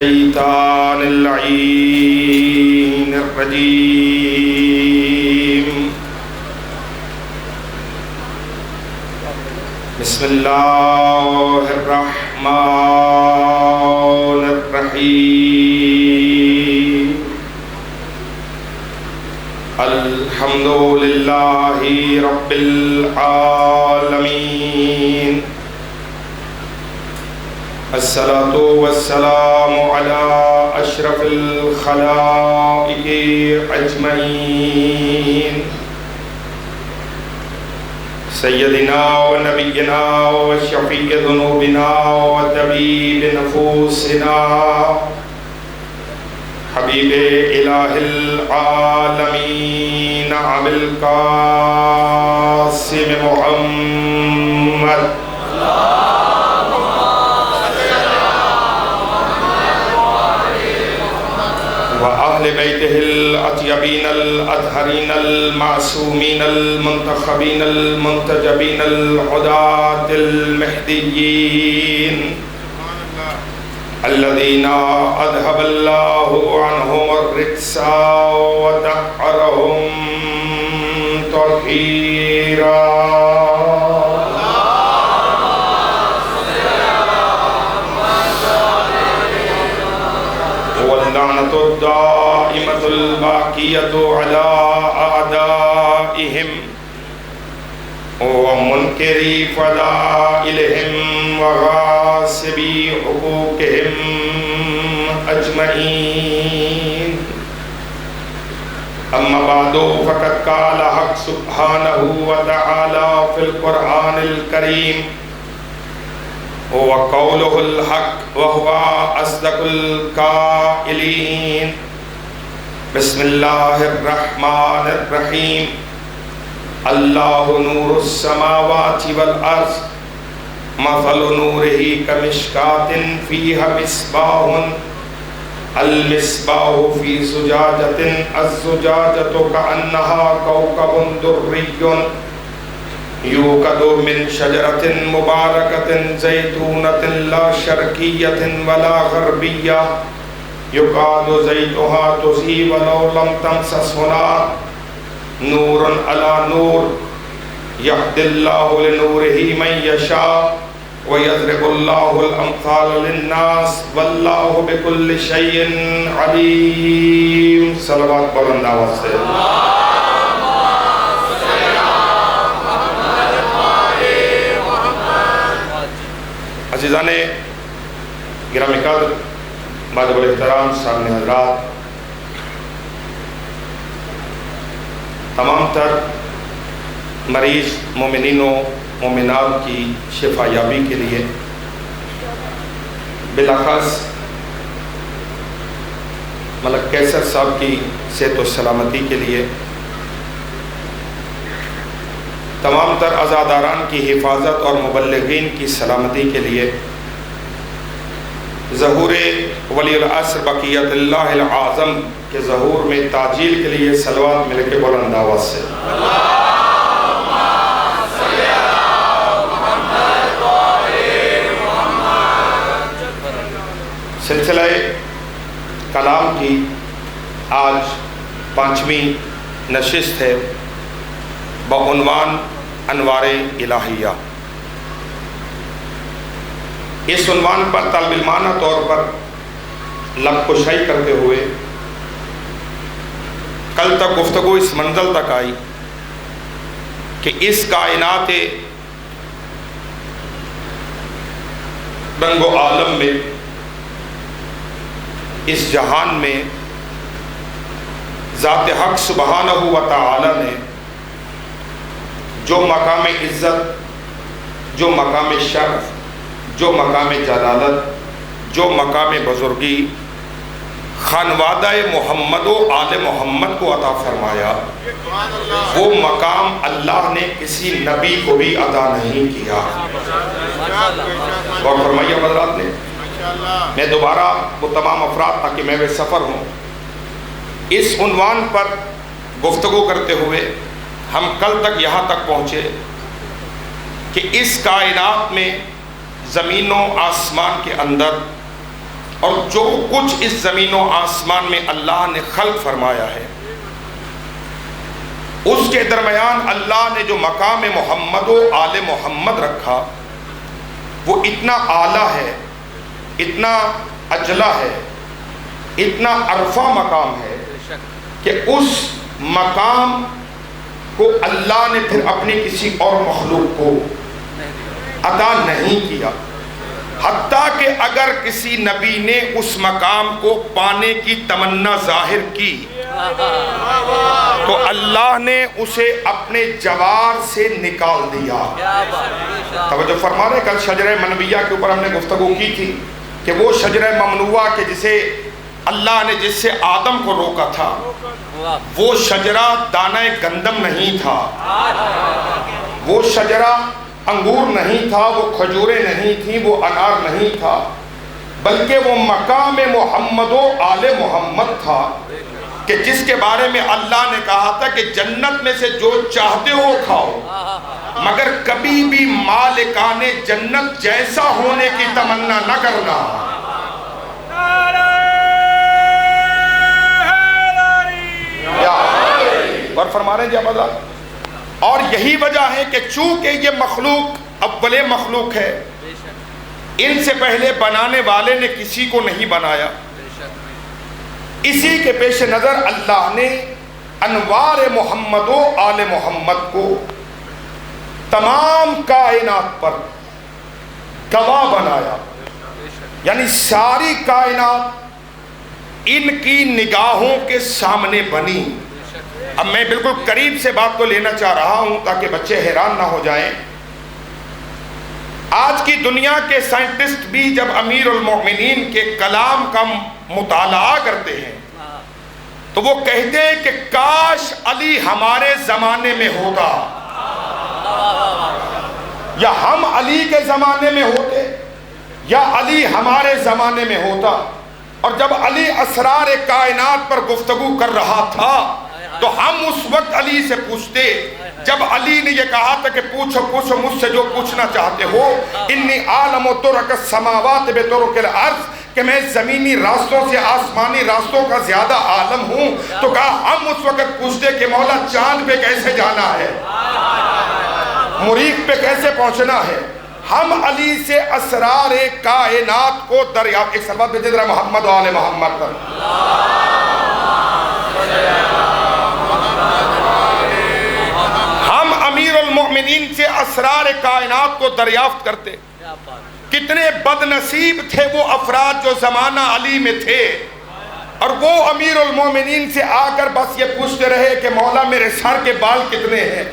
الشیطان اللعین الرجیم بسم اللہ الرحمن الرحیم الحمدللہ رب العالمین الصلاة والسلام على أشرف الخلائق أجمعين سيدنا ونبينا وشفيع ذنوبنا وطبيب نفوسنا حبيب إله العالمين أبي القاسم محمد وأهل بيته الأطيبين الأطهرين المعصومين المنتخبين المنتجبين الهداة المهديين الذين أذهب الله عنهم الرجس وطهرهم تطهيرا واللعنة الدائمة الباقية على أعدائهم ومنكري فضائلهم وغاصبي حقوقهم أجمعين أما بعد فقد قال حق سبحانه وتعالى في القرآن الكريم وقوله الحق وهو أصدق القائلين بسم الله الرحمن الرحيم الله نور السماوات والأرض مثل نوره كمشكاة فيها مصباح المصباح في زجاجة الزجاجة كأنها كوكب دري يوقد من شجرة مباركة زيتونة لا شرقية ولا غربية يكاد زيتها تضيء ولو لم تمسسه نار نور على نور يهدي الله لنوره من يشاء ويضرب الله الأمثال للناس والله بكل شيء عليم صلوات بلند آواز سے عزیزان گرامی قدر معذب الاحترام سامنے حضرات تمام تر مریض مومنین و مومنات کی شفا یابی کے لیے بالاخص ملک کیسر صاحب کی صحت و سلامتی کے لیے تمام تر عزاداران کی حفاظت اور مبلغین کی سلامتی کے لیے ظہور ولی العصر بقیت اللہ العظم کے ظہور میں تاجیل کے لیے صلوات مل کے بلند آواز سے سلسلہ کلام کی آج 5ویں نشست ہے بعنوان انوار الہیہ۔ اس عنوان پر طالب علمانہ طور پر لب کشائی کرتے ہوئے کل تک گفتگو اس منزل تک آئی کہ اس کائنات رنگ و عالم میں اس جہان میں ذات حق سبحانہ و تعالی نے جو مقام عزت، جو مقام شرف، جو مقام جلالت، جو مقام بزرگی خانوادہ محمد و آل محمد کو عطا فرمایا، وہ مقام اللہ نے کسی نبی کو بھی عطا نہیں کیا۔ غور فرمائیے حضرات نے، میں دوبارہ وہ تمام افراد تاکہ میں سفر ہوں اس عنوان پر گفتگو کرتے ہوئے ہم کل تک یہاں تک پہنچے کہ اس کائنات میں زمین و آسمان کے اندر اور جو کچھ اس زمین و آسمان میں اللہ نے خلق فرمایا ہے، اس کے درمیان اللہ نے جو مقام محمد و آل محمد رکھا وہ اتنا اعلیٰ ہے، اتنا اجلا ہے، اتنا عرفہ مقام ہے کہ اس مقام کو اللہ نے پھر اپنی کسی اور مخلوق کو عطا نہیں کیا، حتیٰ کہ اگر کسی نبی نے اس مقام کو پانے کی تمنا ظاہر کی تو اللہ نے اسے اپنے جوار سے نکال دیا۔ توجہ فرما رہے، کل شجرہ منویہ کے اوپر ہم نے گفتگو کی تھی کہ وہ شجرہ ممنوعہ کے جسے اللہ نے جس سے آدم کو روکا تھا، وہ شجرہ دانہ گندم نہیں تھا، وہ شجرہ انگور نہیں تھا، وہ کھجوریں نہیں تھیں، وہ انار نہیں تھا، بلکہ وہ مقام محمد و آل محمد تھا کہ جس کے بارے میں اللہ نے کہا تھا کہ جنت میں سے جو چاہتے ہو کھاؤ، مگر کبھی بھی مالکان جنت جیسا ہونے کی تمنا نہ کرنا۔ اور فرما رہے ہیں جی آباد، اور یہی وجہ ہے کہ چونکہ یہ مخلوق اول مخلوق ہے، ان سے پہلے بنانے والے نے کسی کو نہیں بنایا، اسی کے پیش نظر اللہ نے انوار محمد و آل محمد کو تمام کائنات پر گواہ بنایا، یعنی ساری کائنات ان کی نگاہوں کے سامنے بنی۔ اب میں بالکل قریب سے بات کو لینا چاہ رہا ہوں تاکہ بچے حیران نہ ہو جائیں۔ آج کی دنیا کے سائنٹسٹ بھی جب امیر المومنین کے کلام کا مطالعہ کرتے ہیں تو وہ کہتے ہیں کہ کاش علی ہمارے زمانے میں ہوتا، یا ہم علی کے زمانے میں ہوتے، یا علی ہمارے زمانے میں ہوتا۔ اور جب علی اسرار کائنات پر گفتگو کر رہا تھا تو ہم اس وقت علی سے پوچھتے، جب علی نے یہ کہا تھا کہ پوچھو پوچھو مجھ سے جو پوچھنا چاہتے ہو، انی عالم ترک السماوات بترک الارض، کہ میں زمینی راستوں سے آسمانی راستوں کا زیادہ عالم ہوں، تو کہا ہم اس وقت پوچھتے کہ مولا چاند پہ کیسے جانا ہے، مریخ پہ کیسے پہنچنا ہے۔ ہم علی سے اسرار کائنات کو دریافت۔ ایک صلوات بھیجیں ذرا محمد و آل محمد پر۔ ہم امیر المؤمنین سے اسرار کائنات کو دریافت کرتے۔ کتنے بد نصیب تھے وہ افراد جو زمانہ علی میں تھے، اور وہ امیر المومنین سے آ کر بس یہ پوچھتے رہے کہ مولا میرے سر کے بال کتنے ہیں،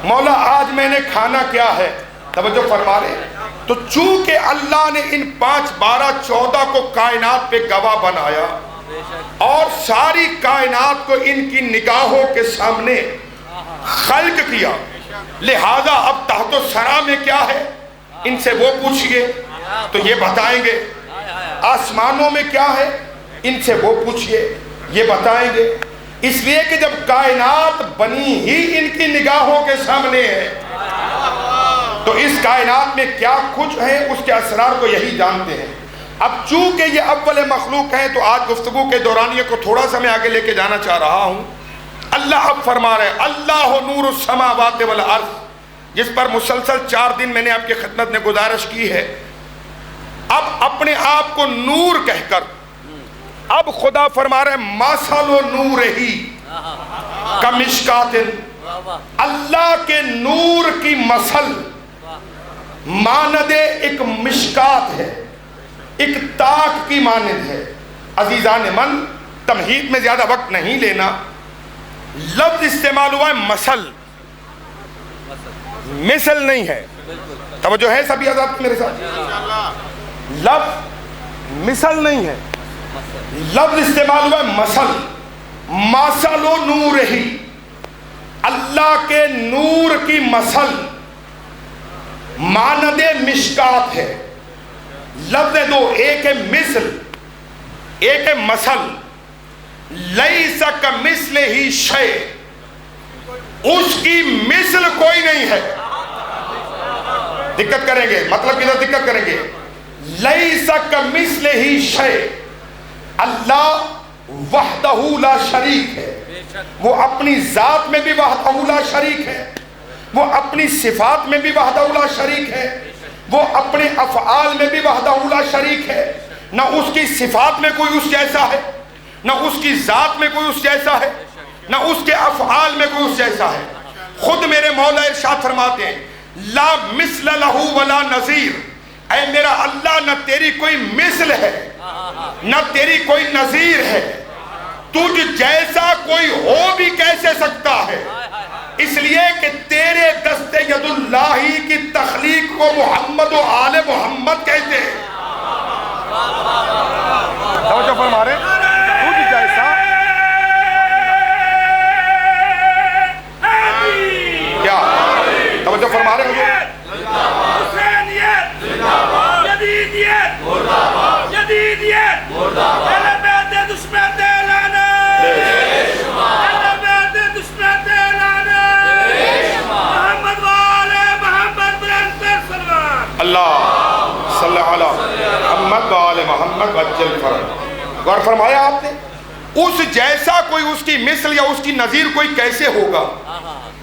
مولا آج میں نے کھانا کیا ہے۔ توجہ فرما رہے ہیں۔ تو چونکہ اللہ نے ان 5 12 14 کو کائنات پہ گواہ بنایا اور ساری کائنات کو ان کی نگاہوں کے سامنے خلق کیا، لہذا اب تحت و سرا میں کیا ہے ان سے وہ پوچھئے تو یہ بتائیں گے، آسمانوں میں کیا ہے ان سے وہ پوچھئے یہ بتائیں گے۔ اس لیے کہ جب کائنات بنی ہی ان کی نگاہوں کے سامنے ہے تو اس کائنات میں کیا کچھ ہے اس کے اسرار کو یہی جانتے ہیں۔ اب چونکہ یہ اول مخلوق ہیں تو آج گفتگو کے دورانیے کو تھوڑا سا میں آگے لے کے جانا چاہ رہا ہوں۔ اللہ اب فرما رہے ہیں اللہ نور السماوات والارض، جس پر مسلسل 4 دن میں نے آپ کی خدمت میں گزارش کی ہے۔ اب اپنے آپ کو نور کہہ کر اب خدا فرما رہے ہیں مثل نورہ کمشکات، اللہ کے نور کی مثل مانند ایک مشکات ہے، ایک تاک کی مانند ہے۔ عزیزان من، تمہید میں زیادہ وقت نہیں لینا، لفظ استعمال ہوا ہے مثل، مثل نہیں ہے۔ توجہ ہے سبھی حضرات میرے ساتھ؟ لفظ مثل نہیں ہے، لفظ استعمال ہوا ہے مثل۔ مثل و نور ہی، اللہ کے نور کی مثل مانند مشکات ہے۔ لفظ دو، ایک ہے مثل، ایک ہے مثل۔ لیس کمثلہ شیء، اس کی مثل کوئی نہیں ہے۔ دقت کریں گے، مطلب کدھر دقت کریں گے؟ لیس کمثلہ شیء، اللہ وحدہ لا شریک ہے، وہ اپنی ذات میں بھی وحدہ لا شریک ہے، وہ اپنی صفات میں بھی وحدہ لا شریک ہے، وہ اپنے افعال میں بھی وحدہ لا شریک ہے، نہ اس کی صفات میں کوئی اس جیسا ہے، نہ اس کی ذات میں کوئی اس جیسا ہے، نہ اس کے افعال میں کوئی اس جیسا ہے۔ خود میرے مولا ارشاد فرماتے ہیں لا مثل لہ ولا نظیر، اے میرا اللہ نہ تیری کوئی مثل ہے نہ تیری کوئی نظیر ہے، تجھ جیسا کوئی ہو بھی کیسے سکتا ہے، اس لیے کہ تیرے دست ید اللہ کی تخلیق کو محمد و آل محمد کہتے ہیں۔ توجہ فرما رہے تجھ جیسا کیا توجہ فرما رہے ہیں حضور؟ جدیدیت جدیدیت اہل بیت دشمن اعلانا، اہل بیت دشمن اعلانا، محمد وآل محمد بلند سلمان، اللہ صلی علی محمد وآل محمد وجل فرج۔ غور فرمایا آپ نے، اس جیسا کوئی اس کی مثل یا اس کی نظیر کوئی کیسے ہوگا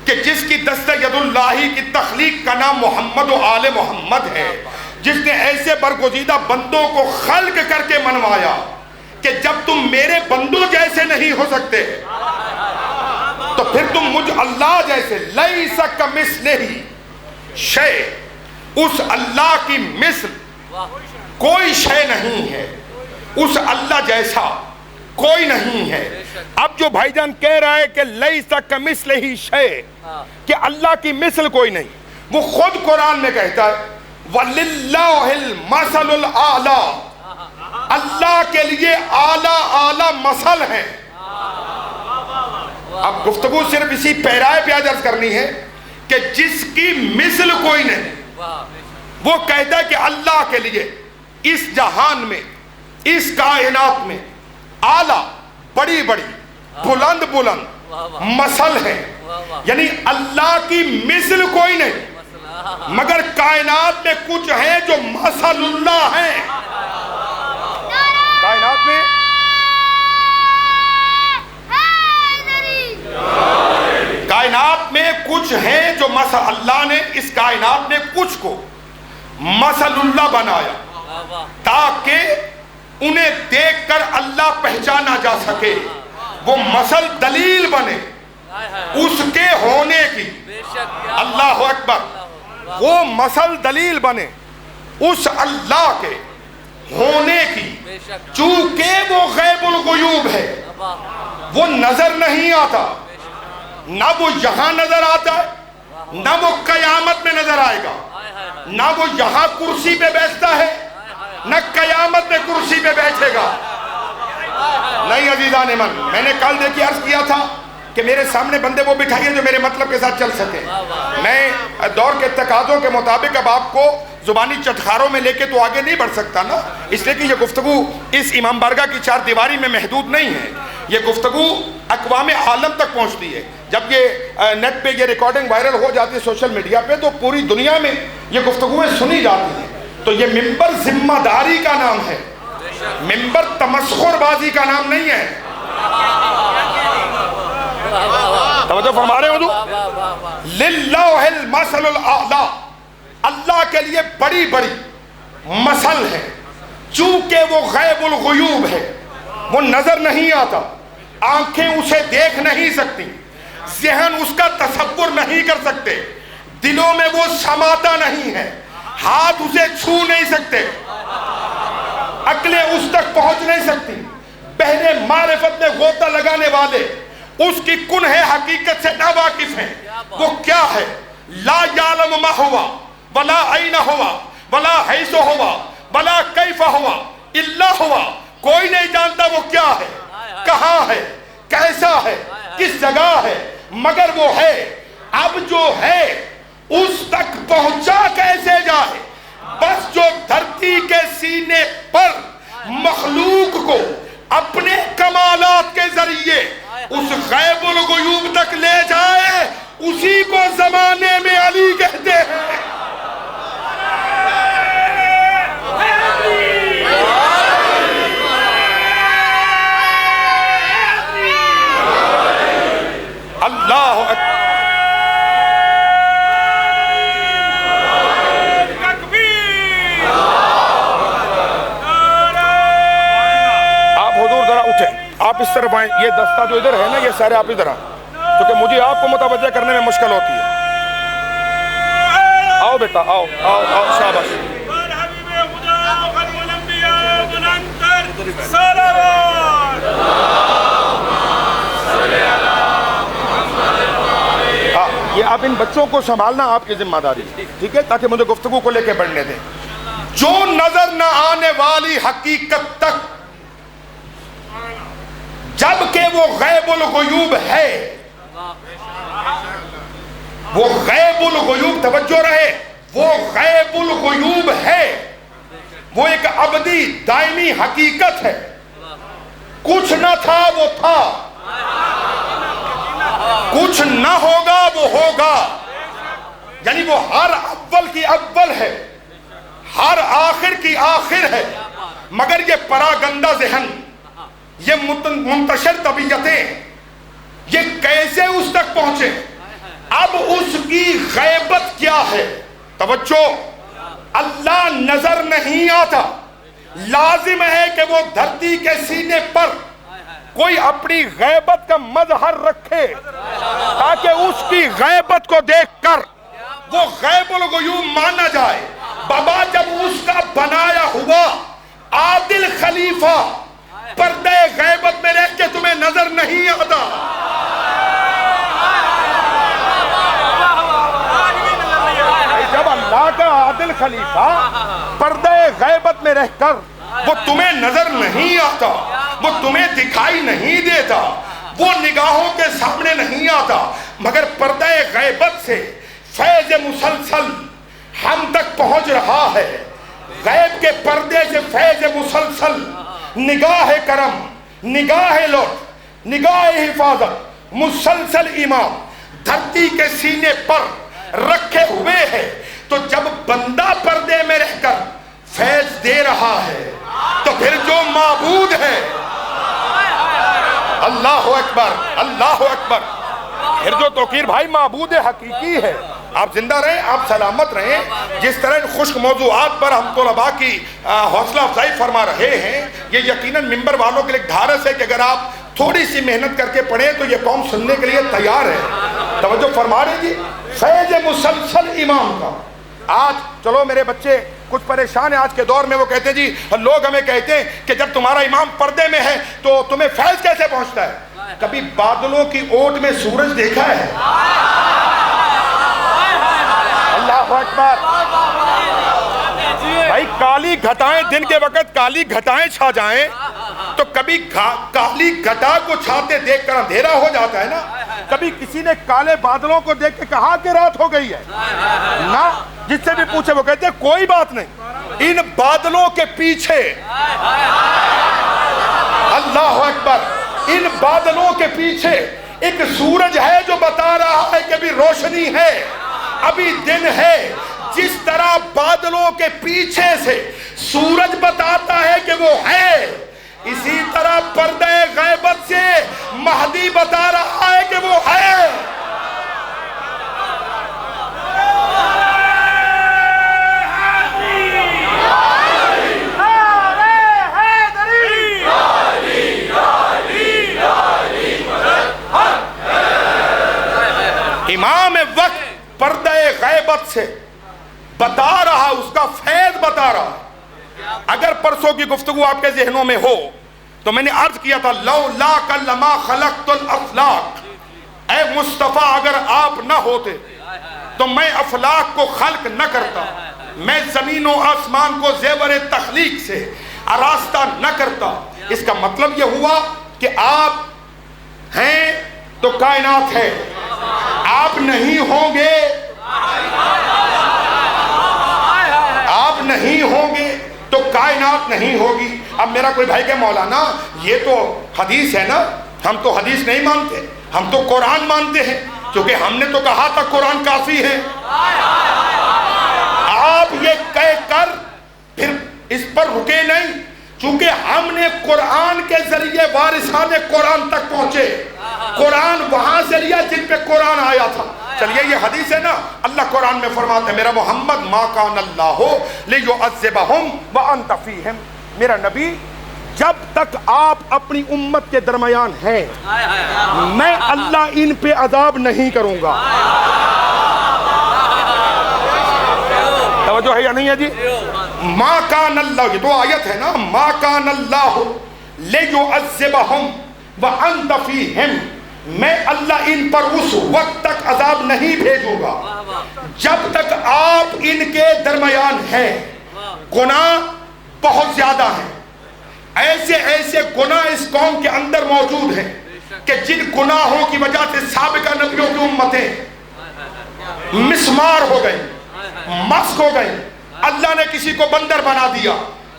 کہ جس کی دست ید اللہ کی تخلیق کا نام محمد و آل محمد ہے، جس نے ایسے برگزیدہ بندوں کو خلق کر کے منوایا کہ جب تم میرے بندوں جیسے نہیں ہو سکتے تو پھر تم مجھ اللہ جیسے، لیس کمثلہ شیء، اس اللہ کی مثل کوئی شے نہیں ہے، اس اللہ جیسا کوئی نہیں ہے۔ اب جو بھائی جان کہہ رہا ہے کہ لیس کمثلہ شیء، کہ اللہ کی مثل کوئی نہیں، وہ خود قرآن میں کہتا ہے وَلِلَّهِ الْمَثَلُ الْأَعْلَى، اللہ کے لیے اعلیٰ اعلیٰ مثل ہیں۔ اب گفتگو صرف اسی پیرائے پہ عرض کرنی ہے کہ جس کی مثل کوئی نہیں، وہ کہتا ہے کہ اللہ کے لیے اس جہان میں، اس کائنات میں اعلیٰ بڑی بڑی بلند بلند مثل ہیں، یعنی اللہ کی مثل کوئی نہیں، مگر کائنات میں کچھ ہیں جو مثل اللہ ہیں۔ کائنات میں کائنات میں کچھ ہیں جو مثل اللہ نے اس کائنات میں کچھ کو مثل اللہ بنایا تاکہ انہیں دیکھ کر اللہ پہچانا جا سکے، وہ مثل دلیل بنے اس کے ہونے کی۔ اللہ اکبر، وہ مثل دلیل بنے اس اللہ کے ہونے کی، چونکہ وہ غیب الغیوب ہے، وہ نظر نہیں آتا، نہ وہ یہاں نظر آتا ہے، نہ وہ قیامت میں نظر آئے گا، نہ وہ یہاں کرسی پہ بیٹھتا ہے، نہ قیامت میں کرسی پہ بیٹھے گا۔ نہیں عزیزان من، میں نے کل دیکھی عرض کیا تھا کہ میرے سامنے بندے وہ بٹھائیے جو میرے مطلب کے ساتھ چل سکیں۔ میں دور کے تقاضوں کے مطابق اب آپ کو زبانی چٹخاروں میں لے کے تو آگے نہیں بڑھ سکتا نا، اس لیے کہ یہ گفتگو اس امام بارگاہ کی چار دیواری میں محدود نہیں ہے، یہ گفتگو اقوام عالم تک پہنچتی ہے۔ جب یہ نیٹ پہ یہ ریکارڈنگ وائرل ہو جاتی ہے سوشل میڈیا پہ تو پوری دنیا میں یہ گفتگویں سنی جاتی ہیں۔ تو یہ ممبر ذمہ داری کا نام ہے، ممبر تمسخر بازی کا نام نہیں ہے۔ توجہ فرما رہے ہو جو للہ المثل الاعلی، اللہ کے لیے بڑی بڑی مثل ہے، چونکہ وہ غیب الغیوب ہے، وہ نظر نہیں آتا، آنکھیں اسے دیکھ نہیں سکتی، ذہن اس کا تصور نہیں کر سکتے، دلوں میں وہ سماتا نہیں ہے، ہاتھ اسے چھو نہیں سکتے، عقلیں اس تک پہنچ نہیں سکتی، بحر معرفت میں غوطہ لگانے والے اس کی کنہ حقیقت سے ناواقف ہیں۔ وہ کیا ہے؟ لا یعلم ما ہوا ولا این ہوا ولا حیث ہوا ولا کیف ہوا الا ہوا، کوئی نہیں جانتا وہ کیا ہے، کہاں ہے، کیسا ہے، کس جگہ ہے، مگر وہ ہے۔ اب جو ہے اس تک پہنچا کیسے جائے؟ بس جو دھرتی کے سینے پر مخلوق کو اپنے کمالات کے ذریعے اس غیب الغیوب تک لے جائے، اسی کو زمانے میں علی کہتے ہیں۔ آپ اس طرف آئیں، یہ دستہ جو ادھر ہے نا یہ سارے آپ ادھر آئیں، کیونکہ مجھے آپ کو متوجہ کرنے میں مشکل ہوتی ہے. آؤ بیٹا آؤ آؤ آؤ، شاباش. یہ آپ ان بچوں کو سنبھالنا آپ کی ذمہ داری ہے، ٹھیک ہے، تاکہ مجھے گفتگو کو لے کے بڑھنے دیں. جو نظر نہ آنے والی حقیقت تک جب کہ وہ غیب الغیوب ہے، وہ غیب الغیوب، توجہ رہے، وہ غیب الغیوب ہے، وہ ایک ابدی دائمی حقیقت ہے. کچھ نہ تھا وہ تھا، کچھ نہ ہوگا وہ ہوگا. یعنی وہ ہر اول کی اول ہے، ہر آخر کی آخر ہے. مگر یہ پراگندہ ذہن، یہ منتشر طبیعتیں، یہ کیسے اس تک پہنچے؟ اب اس کی غیبت کیا ہے؟ توجہ، اللہ نظر نہیں آتا. لازم ہے کہ وہ دھرتی کے سینے پر کوئی اپنی غیبت کا مظہر رکھے تاکہ اس کی غیبت کو دیکھ کر وہ غیب الغیوب مانا جائے. بابا جب اس کا بنایا ہوا عادل خلیفہ پردے غیبت میں رہ کے تمہیں نظر نہیں آتا، جب اللہ کا عادل خلیفہ پردے غیبت میں رہ کر وہ تمہیں نظر نہیں آتا، وہ تمہیں دکھائی نہیں دیتا، وہ نگاہوں کے سامنے نہیں آتا، مگر پردے غیبت سے فیض مسلسل ہم تک پہنچ رہا ہے. غیب کے پردے سے فیض مسلسل، نگاہ کرم، نگاہ لطف، نگاہ حفاظت، مسلسل امام دھرتی کے سینے پر رکھے ہوئے ہے. تو جب بندہ پردے میں رہ کر فیض دے رہا ہے تو پھر جو معبود ہے، اللہ اکبر اللہ اکبر، پھر جو توقیر بھائی معبود حقیقی ہے. آپ زندہ رہیں، آپ سلامت رہیں. جس طرح خشک موضوعات پر ہم طلباء کی حوصلہ افزائی فرما رہے ہیں، یہ یقیناً ممبر والوں کے لیے ڈھارس ہے کہ اگر آپ تھوڑی سی محنت کر کے پڑھیں تو یہ قوم سننے کے لیے تیار ہے. توجہ فرما رہے جی، فیض مسلسل امام کا. آج چلو میرے بچے کچھ پریشان ہیں آج کے دور میں، وہ کہتے ہیں جی لوگ ہمیں کہتے ہیں کہ جب تمہارا امام پردے میں ہے تو تمہیں فیض کیسے پہنچتا ہے؟ کبھی بادلوں کی اوٹ میں سورج دیکھا ہے؟ اللہ اکبر. بھائی کالی گھٹائیں، دن کے وقت کالی گھٹائیں چھا جائیں تو کبھی کالی گھٹا کو چھاتے دیکھ کر اندھیرا ہو جاتا ہے نا. کبھی کسی نے کالے بادلوں کو دیکھ کے کہا کہ رات ہو گئی ہے نا. جس سے بھی پوچھے وہ کہتے ہیں کوئی بات نہیں، ان بادلوں کے پیچھے، اللہ اکبر، ان بادلوں کے پیچھے ایک سورج ہے جو بتا رہا ہے کہ ابھی روشنی ہے، ابھی دن ہے. جس طرح بادلوں کے پیچھے سے سورج بتاتا ہے کہ وہ ہے، اسی طرح پردے غیبت سے مہدی بتا رہا ہے کہ وہ ہے. امام وقت پردے غیبت سے بتا رہا، اس کا فیض بتا رہا. اگر پرسوں کی گفتگو آپ کے ذہنوں میں ہو تو میں نے عرض کیا تھا لولاک لما خلقت الافلاق، اے مصطفیٰ اگر آپ نہ ہوتے تو میں افلاق کو خلق نہ کرتا، میں زمین و آسمان کو زیور تخلیق سے آراستہ نہ کرتا. اس کا مطلب یہ ہوا کہ آپ ہیں تو کائنات ہے، آپ نہیں ہوں گے، آپ نہیں ہوں گے تو کائنات نہیں ہوگی. اب میرا کوئی بھائی کہ مولانا یہ تو حدیث ہے نا، ہم تو حدیث نہیں مانتے، ہم تو قرآن مانتے ہیں، کیونکہ ہم نے تو کہا تھا قرآن کافی ہے. آپ یہ کہہ کر پھر اس پر رکے نہیں، چونکہ ہم نے قرآن کے ذریعے وارثان قرآن تک پہنچے. قرآن وہاں سے لیا جن پہ قرآن آیا تھا. چلیے یہ حدیث ہے نا، اللہ قرآن میں فرماتے ہیں میرا محمد ما کان اللہ لیعذبہم وانت فیہم، میرا نبی جب تک آپ اپنی امت کے درمیان ہیں میں اللہ ان پہ عذاب نہیں کروں گا. توجہ ہے یا نہیں ہے جی؟ ما کان اللہ، یہ تو آیت ہے نا، ما کان اللہ لیعذبہم وانت فیہم، میں اللہ ان پر اس وقت تک عذاب نہیں بھیجوں گا جب تک آپ ان کے درمیان ہیں. گناہ بہت زیادہ ہیں، ایسے ایسے گناہ اس قوم کے اندر موجود ہیں کہ جن گناہوں کی وجہ سے سابقہ نبیوں کی امتیں مسمار ہو گئی، مسخ ہو گئی. اللہ نے کسی کو بندر بنا دیا،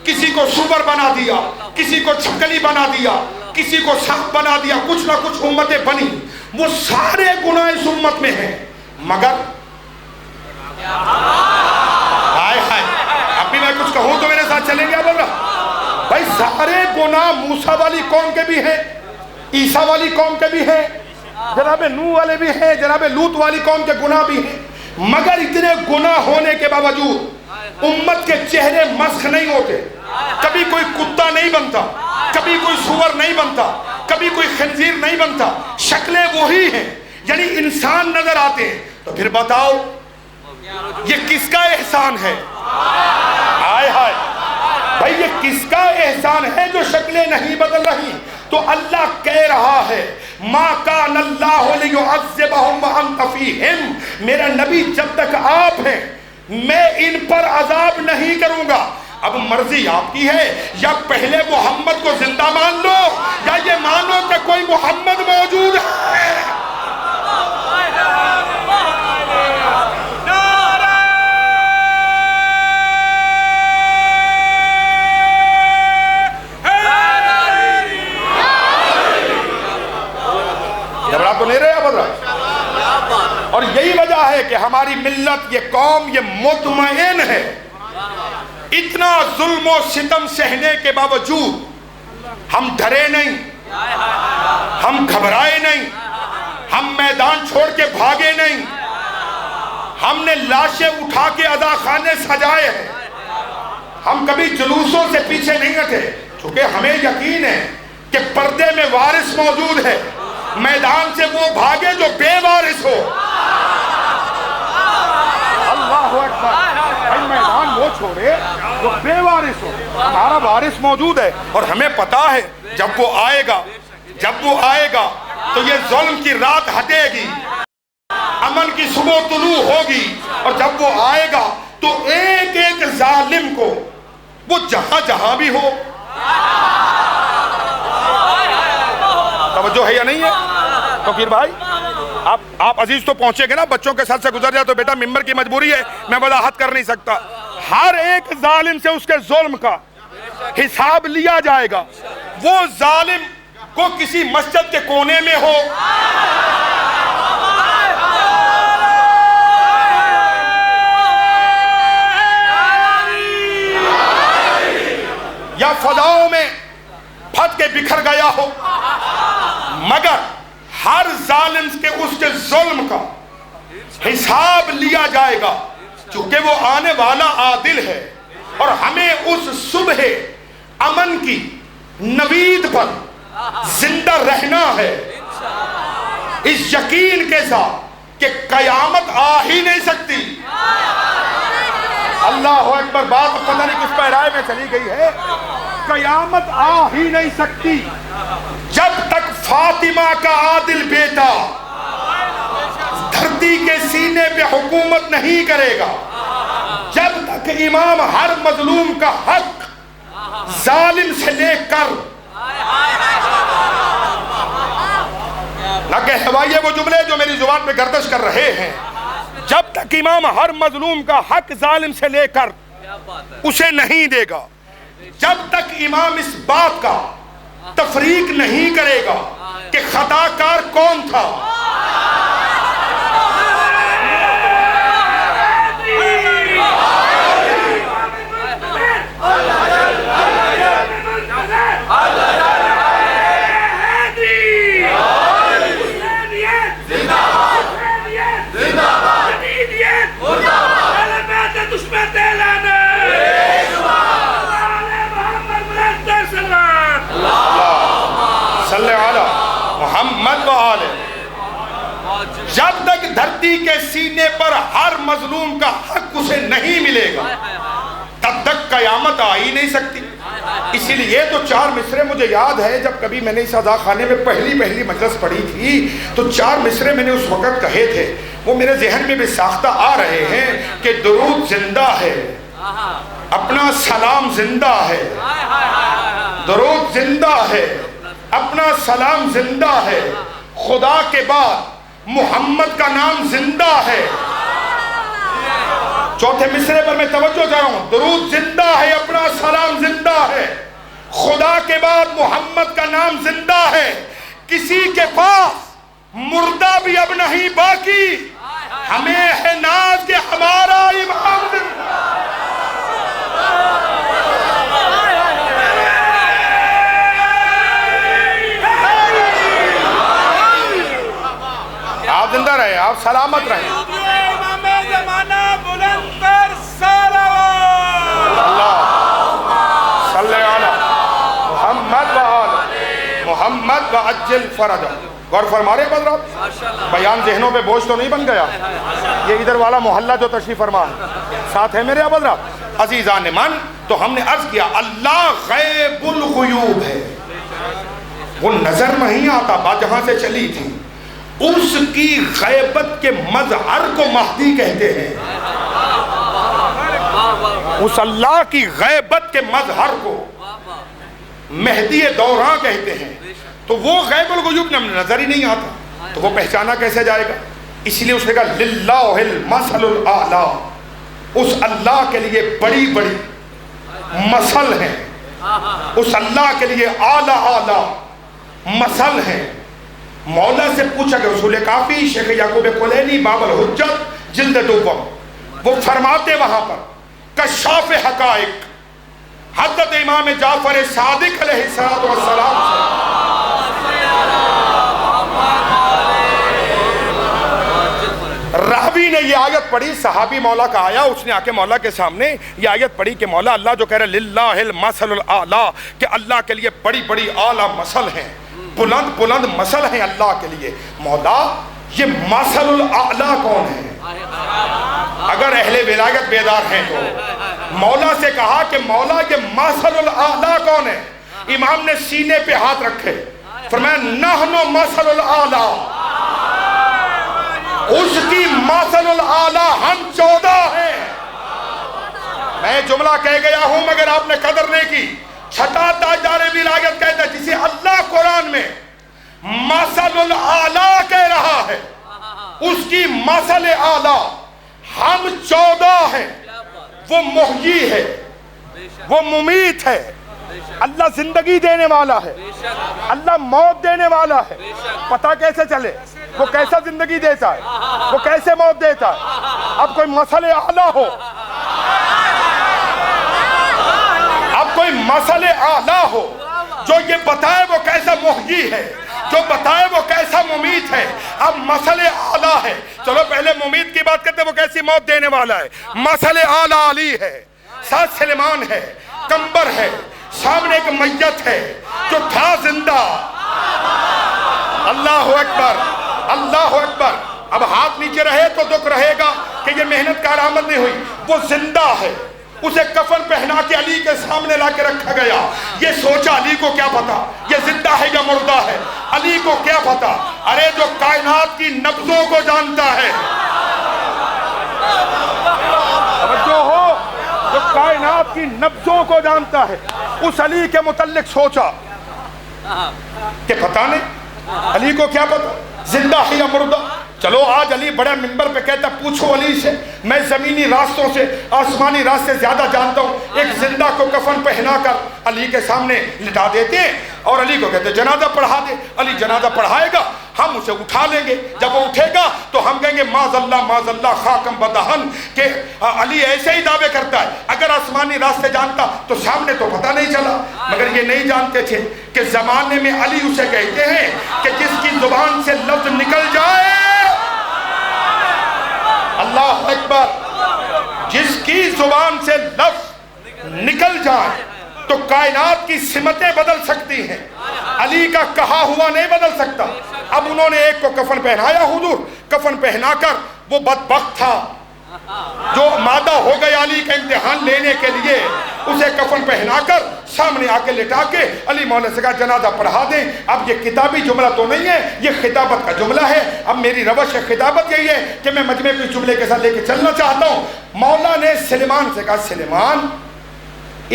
کسی کو سور بنا دیا، کسی کو چھپکلی بنا دیا، کسی کو سانپ بنا دیا، کچھ نہ کچھ امتیں بنی. وہ سارے گناہ اس امت میں ہیں، مگر ہائے ہائے، اب بھی میں کچھ کہوں تو میرے ساتھ چلیں گے. بول رہا بھائی سارے گناہ موسیٰ والی قوم کے بھی ہیں، عیسیٰ والی قوم کے بھی ہیں، جناب نوح والے بھی ہیں، جناب لوط والی قوم کے گناہ بھی ہیں. مگر اتنے گناہ ہونے کے باوجود امت کے چہرے مسخ نہیں ہوتے. کبھی کوئی کتا نہیں بنتا، کبھی کوئی سور نہیں بنتا، کبھی کوئی خنزیر نہیں بنتا، شکلیں وہی ہیں، یعنی انسان نظر آتے ہیں. تو پھر بتاؤ یہ کس کا احسان ہے؟ آئے ہائے بھائی یہ کس کا احسان ہے جو شکلیں نہیں بدل رہی؟ تو اللہ کہہ رہا ہے ما کان اللہ لیعذبہم وانت فیہم، میرا نبی جب تک آپ ہیں میں ان پر عذاب نہیں کروں گا. اب مرضی آپ کی ہے، یا پہلے محمد کو زندہ مان لو یا یہ مانو کہ کوئی محمد موجود ہے. گھبرا تو نہیں رہے بدرا؟ اور یہی وجہ ہے کہ ہماری ملت، یہ قوم، یہ مطمئن ہے. اتنا ظلم و ستم سہنے کے باوجود ہم ڈرے نہیں، ہم گھبرائے نہیں، ہم میدان چھوڑ کے بھاگے نہیں، ہم نے لاشیں اٹھا کے عزاخانے سجائے ہیں، ہم کبھی جلوسوں سے پیچھے نہیں ہٹے، چونکہ ہمیں یقین ہے کہ پردے میں وارث موجود ہے. میدان سے وہ بھاگے جو بے وارث ہو. اللہ اکبر. بھائی میدان وہ چھوڑے جو بے وارث ہو، ہمارا وارث موجود ہے. اور ہمیں پتا ہے جب وہ آئے گا، جب وہ آئے گا تو یہ ظلم کی رات ہٹے گی، امن کی صبح طلوع ہوگی. اور جب وہ آئے گا تو ایک ایک ظالم کو، وہ جہاں جہاں بھی ہو، توجہ ہے یا نہیں ہے؟ تو پھر بھائی آپ عزیز تو پہنچے گے نا، بچوں کے ساتھ سے گزر جائے تو بیٹا ممبر کی مجبوری ہے، میں وضاحت کر نہیں سکتا. ہر ایک ظالم سے اس کے ظلم کا حساب لیا جائے گا. وہ ظالم کو کسی مسجد کے کونے میں ہو، یا فضاؤں میں پھٹ کے بکھر گیا ہو، مگر ہر ظالم کے اس کے ظلم کا حساب لیا جائے گا، چونکہ وہ آنے والا عادل ہے. اور ہمیں اس صبح امن کی نوید پر زندہ رہنا ہے، اس یقین کے ساتھ کہ قیامت آ ہی نہیں سکتی. اللہ اکبر. بات پتہ نہیں کس پیرائے میں چلی گئی ہے. قیامت آ ہی نہیں سکتی جب تک فاطمہ کا عادل بیٹا دھرتی کے سینے پہ حکومت نہیں کرے گا، جب تک امام ہر مظلوم کا حق ظالم سے لے کر نہ کہوائیے وہ جملے جو میری زبان پہ گردش کر رہے ہیں، جب تک امام ہر مظلوم کا حق ظالم سے لے کر اسے نہیں دے گا، جب تک امام اس بات کا تفریق نہیں کرے گا کہ خطا کار کون تھا، ہڈی کے سینے پر ہر مظلوم کا حق اسے نہیں ملے گا، تب تک قیامت آ ہی نہیں سکتی۔ اسی لیے تو 4 مصرے مجھے یاد ہے، جب کبھی میں نے اس عزا خانے میں پہلی مجلس پڑھی تھی تو 4 مصرے میں نے اس وقت کہے تھے، وہ میرے ذہن میں بھی ساختہ آ رہے ہیں کہ درود زندہ ہے، اپنا سلام زندہ ہے، درود زندہ ہے، اپنا سلام زندہ ہے، خدا کے بعد محمد کا نام زندہ ہے۔ چوتھے مصرے پر میں توجہ چاہ رہا ہوں، درود زندہ ہے، اپنا سلام زندہ ہے، خدا کے بعد محمد کا نام زندہ ہے، کسی کے پاس مردہ بھی اب نہیں باقی، ہمیں ہے ناز کہ ہمارا امام زندہ آپ زندہ رہے، آپ سلامت رہے۔ محمد وعجل فرجہ۔ غور فرما رہے حضرات؟ بیان ذہنوں پہ بوجھ تو نہیں بن گیا؟ یہ ادھر والا محلہ جو تشریف فرما ساتھ ہے میرے حضرات عزیزان من۔ تو ہم نے عرض کیا اللہ غیب الغیوب ہے، وہ نظر نہیں آتا، بات جہاں سے چلی تھی، اس کی غیبت کے مظہر کو مہدی کہتے ہیں، اس اللہ کی غیبت کے مظہر کو مہدی دوراں کہتے ہیں۔ تو وہ غیب الغیوب نظر ہی نہیں آتا تو وہ پہچانا کیسے جائے گا؟ اس لیے اس نے کہا للہ المثل الاعلی، اس اللہ کے لیے بڑی بڑی مثل ہیں، اس اللہ کے لیے اعلیٰ اعلیٰ مثل ہیں۔ مولا سے پوچھا کہ رسول کافی شیخ یعقوب کلینی باب الحجت جلد 2 وہ فرماتے وہاں پر کشاف حقائق حضرت امام جعفر صادق علیہ السلام راوی نے یہ آیت پڑھی، صحابی مولا کا آیا، اس نے آ کے مولا کے سامنے یہ آیت پڑھی کہ مولا اللہ جو کہہ رہے للہ المثل الاعلی، کہ اللہ کے لیے بڑی بڑی اعلیٰ مثل ہیں، بلند بلند مثل ہیں اللہ کے لیے۔ مولا یہ مثل الاعلی کون ہے؟ اگر اہل ولایت بیدار ہیں تو مولا سے کہا کہ مولا یہ مثل الاعلی کون ہے؟ امام نے سینے پہ ہاتھ رکھے، فرمایا نحن مثل الاعلی، اس کی مثل الاعلی ہم 14 ہیں۔ میں جملہ کہہ گیا ہوں مگر آپ نے قدر نہیں کی۔ چھٹا تاجدار ولایت کہتا ہے جسے اللہ قرآن میں مثل الاعلی کہہ رہا ہے، اس کی مثل اعلی ہم 14 ہیں۔ وہ محیی ہے، وہ ممیت ہے، اللہ زندگی دینے والا ہے، اللہ موت دینے والا ہے۔ پتہ کیسے چلے وہ کیسا زندگی دیتا ہے، وہ کیسے موت دیتا ہے؟ اب کوئی مثل اعلی ہو، اب کوئی مثل اعلی ہو جو یہ بتائے وہ کیسا محیی ہے، جو بتائے وہ کیسا ممیت ہے۔ اب مثل اعلی ہے، چلو پہلے ممیت کی بات کرتے، وہ کیسی موت دینے والا ہے۔ مثل اعلی علی ہے، ساتھ سلیمان ہے، کمبر ہے، سامنے ایک میت ہے جو تھا زندہ۔ اللہ اکبر، اللہ اکبر۔ اب ہاتھ نیچے رہے تو دکھ رہے گا کہ یہ محنت کا علامت نہیں ہوئی، وہ زندہ ہے، اسے کفن پہنا کے علی کے سامنے لا کے رکھا گیا۔ یہ سوچا علی کو کیا پتا یہ زندہ ہے یا مردہ ہے، علی کو کیا پتا؟ ارے جو کائنات کی نبضوں کو جانتا ہے، توجہ ہو، جو کائنات کی نبضوں کو جانتا ہے، اس علی کے متعلق سوچا کہ پتہ نہیں علی کو کیا پتا زندہ ہے یا مردہ۔ چلو آج علی بڑے منبر پہ کہتا پوچھو علی سے، میں زمینی راستوں سے آسمانی راستے زیادہ جانتا ہوں۔ ایک زندہ کو کفن پہنا کر علی کے سامنے لٹا دیتے ہیں اور علی کو کہتے جنازہ پڑھا دے۔ علی جنازہ پڑھائے گا، ہم اسے اٹھا لیں گے، جب وہ اٹھے گا تو ہم کہیں گے معاذ اللہ خاکم بدہن، کہ علی ایسے ہی دعوے کرتا ہے۔ اگر آسمانی راستے جانتا تو سامنے تو پتہ نہیں چلا، مگر یہ نہیں جانتے تھے کہ زمانے میں علی اسے کہتے ہیں کہ جس کی زبان سے لفظ نکل جائے، اللہ اکبر، جس کی زبان سے لفظ نکل جائے تو کائنات کی سمتیں بدل سکتی ہیں، علی کا کہا ہوا نہیں بدل سکتا۔ اب انہوں نے ایک کو کفن پہنایا، حضور کفن پہنا کر، وہ بدبخت تھا جو مادہ ہو گیا علی کا امتحان لینے کے لیے، اسے کفن پہنا کر سامنے آ کے لٹا کے علی مولا سے کہا جنازہ پڑھا دیں۔ اب یہ کتابی جملہ تو نہیں ہے، یہ خطابت کا جملہ ہے۔ اب میری روش خطابت یہی ہے کہ میں مجمع کو اس جملے کے ساتھ لے کے چلنا چاہتا ہوں۔ مولا نے سلیمان سے کہا سلیمان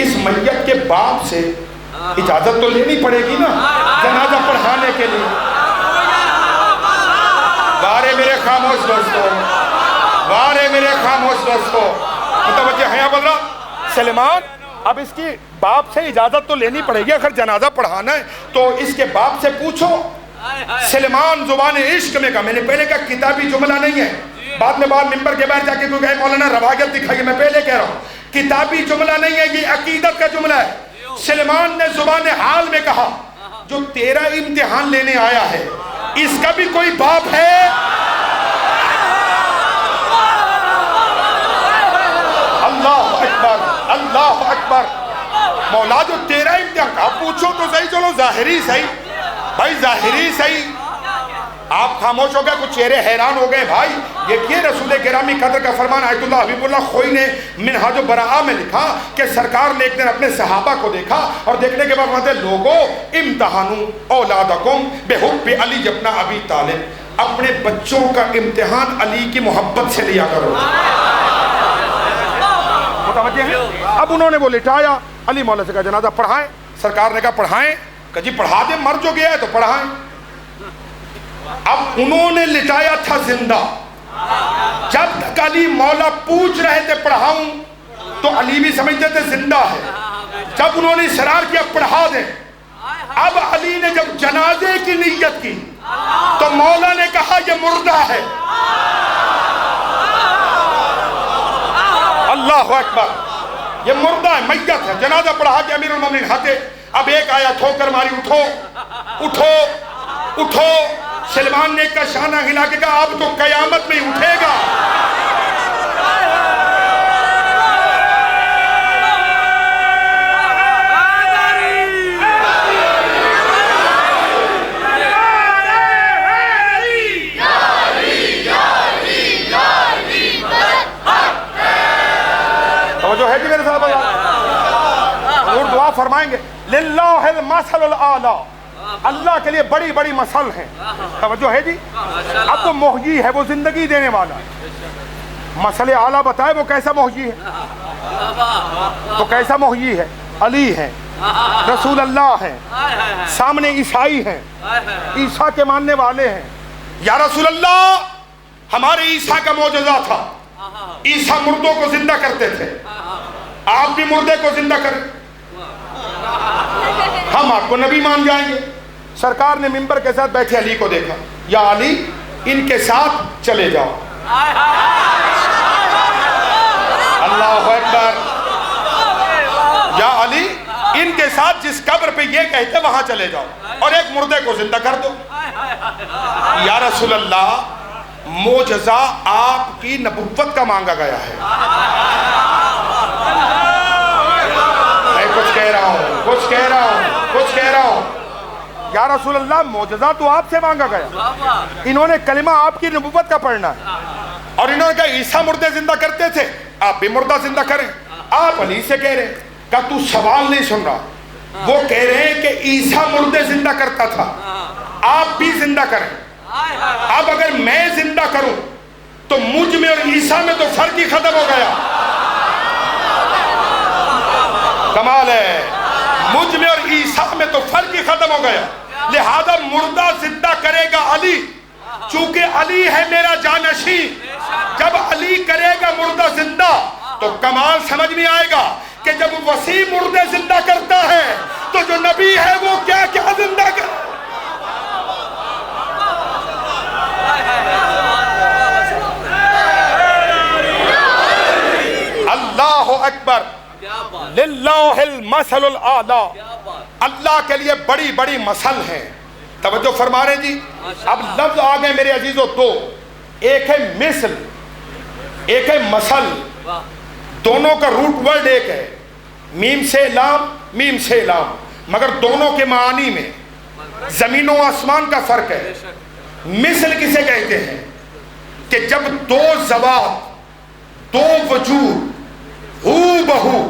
اس میت کے باپ سے اجازت تو لینی پڑے گی نا جنازہ پڑھانے کے لیے۔ بارے میرے خاموش دوستو، بارے میرے خاموش دوستو، متوجہ ہیں اب اللہ؟ سلیمان اب اس کی باپ سے اجازت تو لینی پڑے گی، اگر جنازہ پڑھانا ہے تو اس کے باپ سے پوچھو۔ سلیمان زبان عشق میں کہا، میں نے پہلے کہا کتابی جملہ نہیں ہے، بعد میں ممبر کے باہر جا کے کوئی مولانا روایت دکھائیے، میں پہلے کہہ رہا ہوں کتابی جملہ نہیں ہے، یہ عقیدت کا جملہ ہے۔ سلیمان نے زبان حال میں کہا جو تیرا امتحان لینے آیا ہے اس کا بھی کوئی باپ ہے؟ اللہ اکبر، اللہ اکبر۔ مولا جو تیرا امتحان کا پوچھو تو صحیح، چلو ظاہری صحیح بھائی، ظاہری صحیح۔ آپ خاموش ہو گئے، کچھ چہرے حیران ہو گئے بھائی یہ کیا؟ رسول گرامی قدر کا فرمان آیت اللہ حبیب اللہ خوئی نے منہاج البراءہ میں لکھا کہ سرکار نے ایک دن اپنے صحابہ کو دیکھا اور دیکھنے کے بعد کہتے لوگوں امتحانوا اولادکم بحب علی ابن ابی طالب، اپنے بچوں کا امتحان علی کی محبت سے لیا کرو۔ متوجہ ہیں؟ اب انہوں نے وہ لٹایا، علی مولا سے کہا جنازہ پڑھائیں۔ سرکار نے کہا پڑھائیں، کہ جی پڑھا دیں، مر جو گیا ہے تو پڑھائیں۔ اب انہوں نے لٹایا تھا زندہ، جب تک علی مولا پوچھ رہے تھے پڑھاؤں تو علی بھی سمجھتے تھے زندہ ہے، جب انہوں نے اصرار کیا پڑھا دیں، اب علی نے جب جنازے کی نیت کی تو مولا نے کہا یہ مردہ ہے۔ اللہ اکبر، یہ مردہ ہے، میت ہے۔ جنازہ پڑھا کے امیر المومنین ہاتھے، اب ایک آیا ٹھوکر ماری، اٹھو اٹھو اٹھو۔ سلمان نے ایک کا شانہ ہلا کے کہا اب تو قیامت میں اٹھے گا۔ توجہ ہے جی میرے ساتھ؟ حضور دعا فرمائیں گے للہ المثل الاعلی، اللہ کے لیے بڑی بڑی مثل ہیں۔ توجہ ہے جی؟ اب وہ محیی ہے، وہ زندگی دینے والا ہے۔ مثل اعلیٰ بتائے وہ کیسا محیی ہے، وہ کیسا محیی ہے؟ علی ہے، رسول اللہ ہیں، سامنے عیسائی ہیں، عیسیٰ کے ماننے والے ہیں۔ یا رسول اللہ ہمارے عیسیٰ کا معجزہ تھا، عیسیٰ مردوں کو زندہ کرتے تھے، آپ بھی مردے کو زندہ کریں، ہم آپ کو نبی مان جائیں گے۔ سرکار نے ممبر کے ساتھ بیٹھے علی کو دیکھا، یا علی ان کے ساتھ چلے جاؤ۔ اللہ اکبر، یا علی ان کے ساتھ جس قبر پہ یہ کہتے وہاں چلے جاؤ اور ایک مردے کو زندہ کر دو۔ یا رسول اللہ معجزہ آپ کی نبوت کا مانگا گیا ہے۔ میں کچھ کہہ رہا ہوں، کچھ کہہ رہا ہوں، کچھ کہہ رہا ہوں۔ یا رسول اللہ معجزہ تو آپ سے مانگا گیا، انہوں نے کلمہ آپ کی نبوت کا پڑھنا ہے، اور انہوں نے کہا عیسیٰ مردے زندہ کرتے تھے، آپ بھی مردہ زندہ کریں۔ آپ علی سے کہہ رہے ہیں، کہا تو سوال نہیں سن رہا، وہ کہہ رہے ہیں کہ عیسیٰ مردے زندہ کرتا تھا، آپ بھی زندہ کریں۔ اب اگر میں زندہ کروں تو مجھ میں اور عیسیٰ میں تو فرق ہی ختم ہو گیا۔ کمال ہے، مجھ میں اور عیسیٰ میں تو فرق ہی ختم ہو گیا، لہذا مردہ زندہ کرے گا علی، چونکہ علی ہے میرا جانشین۔ جب علی کرے گا مردہ زندہ تو کمال سمجھ میں آئے گا کہ جب وسیع مردے زندہ کرتا ہے تو جو نبی ہے وہ کیا کیا زندہ کر۔ اللہ اکبر، للہ المثل الاعلی، اللہ کے لیے بڑی بڑی مثل ہیں۔ توجہ فرما رہے جی؟ اب لفظ آ گئے میرے عزیزوں دو، ایک ہے مثل، ایک ہے مثل، دونوں کا روٹ ورڈ ایک ہے، میم سے لام، میم سے لام، مگر دونوں کے معانی میں زمین و آسمان کا فرق ہے۔ مثل کسے کہتے ہیں کہ جب دو ذوات، دو وجود ہو بہو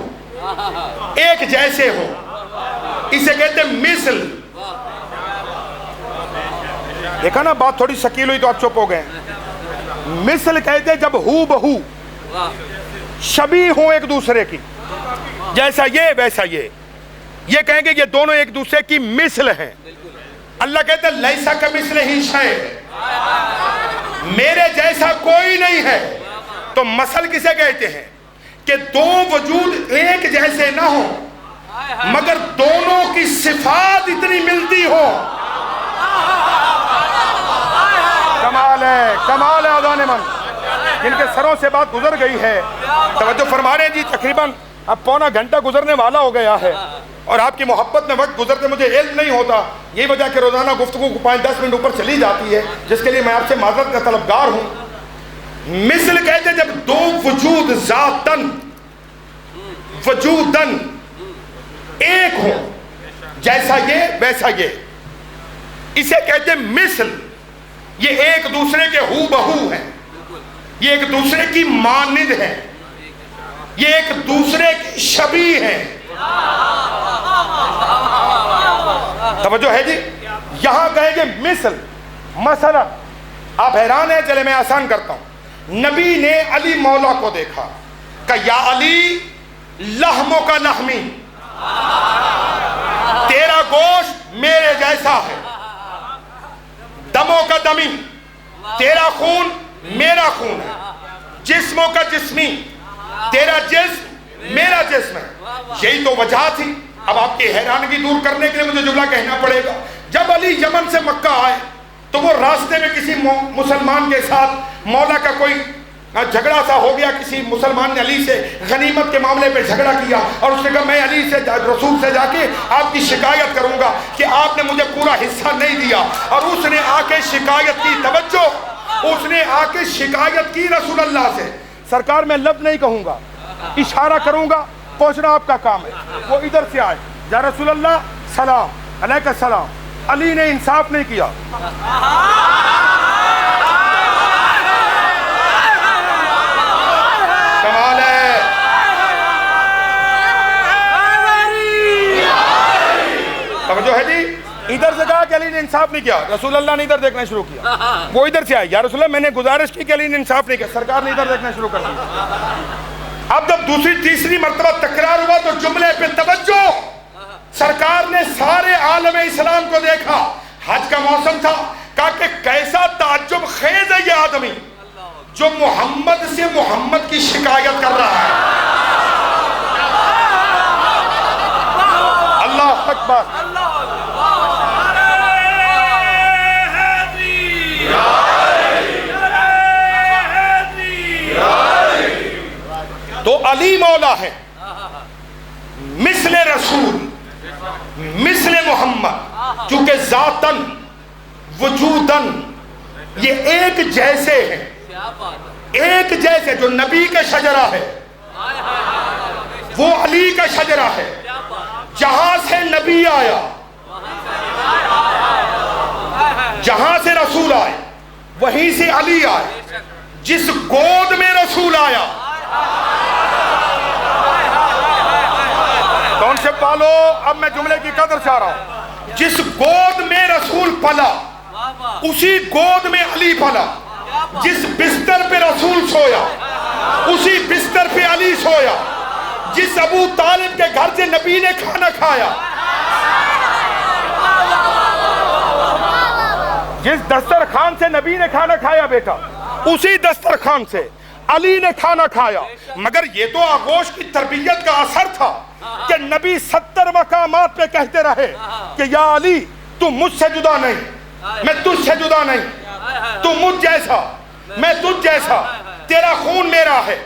ایک جیسے ہو، اسے کہتے ہیں مثل۔ دیکھا نا بات تھوڑی شکیل ہوئی تو آپ چپ ہو گئے۔ مثل کہتے ہیں جب ہو بہو شبیہ ہوں ایک دوسرے کی، جیسا یہ ویسا یہ کہیں گے یہ دونوں ایک دوسرے کی مثل ہیں۔ اللہ کہتے ہیں لیسا کمثلہ شیء، میرے جیسا کوئی نہیں ہے۔ تو مثل کسے کہتے ہیں کہ دو وجود ایک جیسے نہ ہوں مگر دونوں کی صفات اتنی ملتی ہو۔ کمال ہے اذان من، جن کے سروں سے بات گزر گئی ہے توجہ فرما رہے ہیں جی۔ تقریباً اب پونا گھنٹہ گزرنے والا ہو گیا ہے اور آپ کی محبت میں وقت گزرتے مجھے علم نہیں ہوتا، یہی وجہ کہ روزانہ گفتگو کو 5-10 منٹ اوپر چلی جاتی ہے، جس کے لیے میں آپ سے معذرت کا طلبگار ہوں۔ مثل کہتے ہیں جب دو وجود ذاتن وجودن ایک ہو، جیسا یہ ویسا یہ، اسے کہتے ہیں مثل۔ یہ ایک دوسرے کے ہو بہو ہیں، یہ ایک دوسرے کی مانند ہیں، یہ ایک دوسرے کی شبیہ ہیں۔ توجہ ہے جی۔ یہاں کہیں گے مثل، مثلا آپ حیران ہیں، چلے میں آسان کرتا ہوں۔ نبی نے علی مولا کو دیکھا کہ یا علی لحموں کا لحمی، تیرا گوشت میرے جیسا ہے، دموں کا دمی، تیرا خون میرا خون ہے، جسموں کا جسمی، تیرا جسم میرا جسم ہے۔ یہی تو وجہ تھی۔ اب آپ کی حیرانگی دور کرنے کے لیے مجھے جملہ کہنا پڑے گا۔ جب علی یمن سے مکہ آئے تو وہ راستے میں کسی مسلمان کے ساتھ مولا کا کوئی جھگڑا سا ہو گیا، کسی مسلمان نے علی سے غنیمت کے معاملے پہ جھگڑا کیا اور اس نے کہا میں علی سے رسول سے جا کے آپ کی شکایت کروں گا کہ آپ نے مجھے پورا حصہ نہیں دیا۔ اور اس نے آ کے شکایت کی، توجہ، اس نے آ کے شکایت کی رسول اللہ سے۔ سرکار میں لفظ نہیں کہوں گا، اشارہ کروں گا، پہنچنا آپ کا کام ہے۔ وہ ادھر سے آئے، یا رسول اللہ سلام علیکہ السلام، علی نے انصاف نہیں کیا۔ کمال ہے۔ توجہ ہے جی۔ ادھر سے کہا کہ علی نے انصاف نہیں کیا، رسول اللہ نے ادھر دیکھنا شروع کیا۔ وہ ادھر سے آئے، یا رسول اللہ میں نے گزارش کی کہ علی نے انصاف نہیں کیا، سرکار نے ادھر دیکھنا شروع کر دیا۔ اب جب دوسری تیسری مرتبہ تکرار ہوا تو جملے پہ توجہ، سرکار نے سارے عالم اسلام کو دیکھا، حج کا موسم تھا، کہا کہ کیسا تعجب خیز ہے یہ آدمی جو محمد سے محمد کی شکایت کر رہا ہے۔ اللہ اکبر۔ تو علی مولا ہے، مثل رسول، مثل محمد، چونکہ ذاتن وجودن یہ ایک جیسے ہیں، ایک جیسے۔ جو نبی کا شجرہ ہے وہ علی کا شجرہ ہے، جہاں سے نبی آیا، جہاں سے رسول آئے وہیں سے علی آئے، جس گود میں رسول آیا کون سے پالو۔ اب میں جملے کی قدر چاہ رہا ہوں، جس گود میں رسول پلا اسی گود میں علی پلا، جس بستر پہ رسول سویا اسی بستر پہ علی سویا، جس ابو طالب کے گھر سے نبی نے کھانا کھایا، جس دسترخوان سے نبی نے کھانا کھایا بیٹا اسی دسترخوان سے علی نے کھانا کھایا۔ مگر یہ تو آغوش کی تربیت کا اثر تھا کہ نبی 70 مقامات پہ کہتے رہے کہ یا علی تو مجھ سے جدا نہیں، میں تجھ سے جدا نہیں، تو مجھ جیسا میں تجھ جیسا، تیرا خون میرا ہے،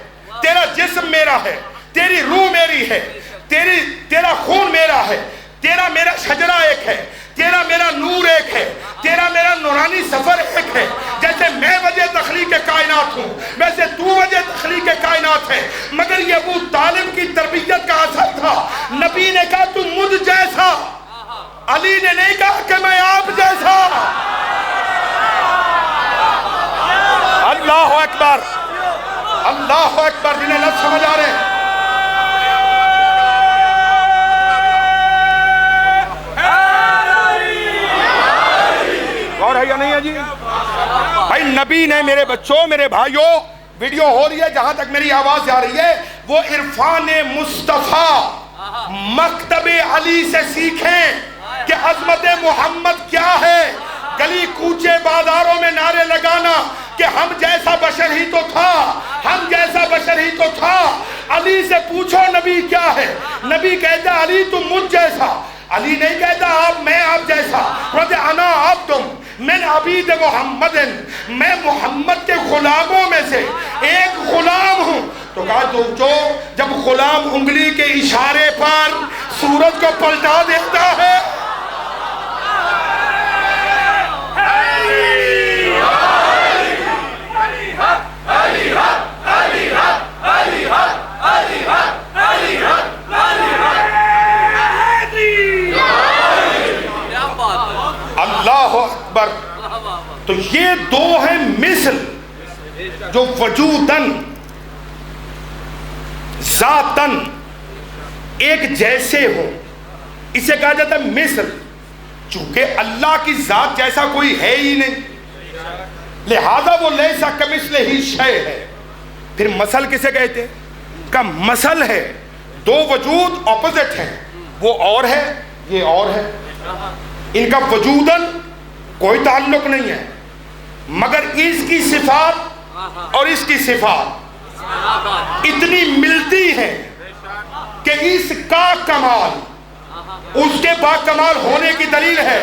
تیرا جسم میرا ہے، تیری روح میری ہے، تیرا خون میرا ہے، تیرا میرا شجرہ ایک ہے، تیرا میرا نور ایک ہے، تیرا میرا نورانی سفر ایک ہے۔ جیسے میں وجہ تک تخلیق کائنات ہوں، ویسے تو وجہ تخلیق کائنات ہے، مگر یہ ابو طالب کی تربیت کا اثر تھا۔ نبی نے کہا تو مجھ جیسا، علی نے نہیں کہا کہ میں آپ جیسا۔ اللہ اکبر، اللہ اکبر، جنہیں لفظ سمجھ آ رہے ہیں۔ اور ہے یا نہیں ہے جی؟ بھائی نبی نے، میرے بچوں، میرے بھائیوں، ویڈیو ہو رہی ہے، جہاں تک میری آواز آ رہی ہے، وہ عرفان مصطفیٰ مکتب علی سے سیکھیں کہ عظمت محمد کیا ہے۔ گلی کوچے بازاروں میں نعرے لگانا کہ ہم جیسا بشر ہی تو تھا، ہم جیسا بشر ہی تو تھا۔ علی سے پوچھو نبی کیا ہے، نبی کہتا علی تم مجھ جیسا، علی نہیں کہتا آپ میں آپ جیسا، رضی انا عبدم من عبید محمد، میں محمد کے غلاموں میں سے ایک غلام ہوں۔ تو کہا تو جو جب غلام انگلی کے اشارے پر سورج کو پلٹا دیتا ہے، اللہ اکبر۔ تو یہ دو ہیں مثل جو وجوداً ذاتاً ایک جیسے ہوں، اسے کہا جاتا ہے مثل۔ چونکہ اللہ کی ذات جیسا کوئی ہے ہی نہیں، لہذا وہ لیسا کمثلہ شیء ہے۔ پھر مثل کسے کہتے ہیں؟ کا مثل ہے دو وجود اپوزٹ ہیں، وہ اور ہے، یہ اور ہے، ان کا وجوداً کوئی تعلق نہیں ہے، مگر اس کی صفات اور اس کی صفات اتنی ملتی ہیں کہ اس کا کمال اس کے با کمال ہونے کی دلیل ہے۔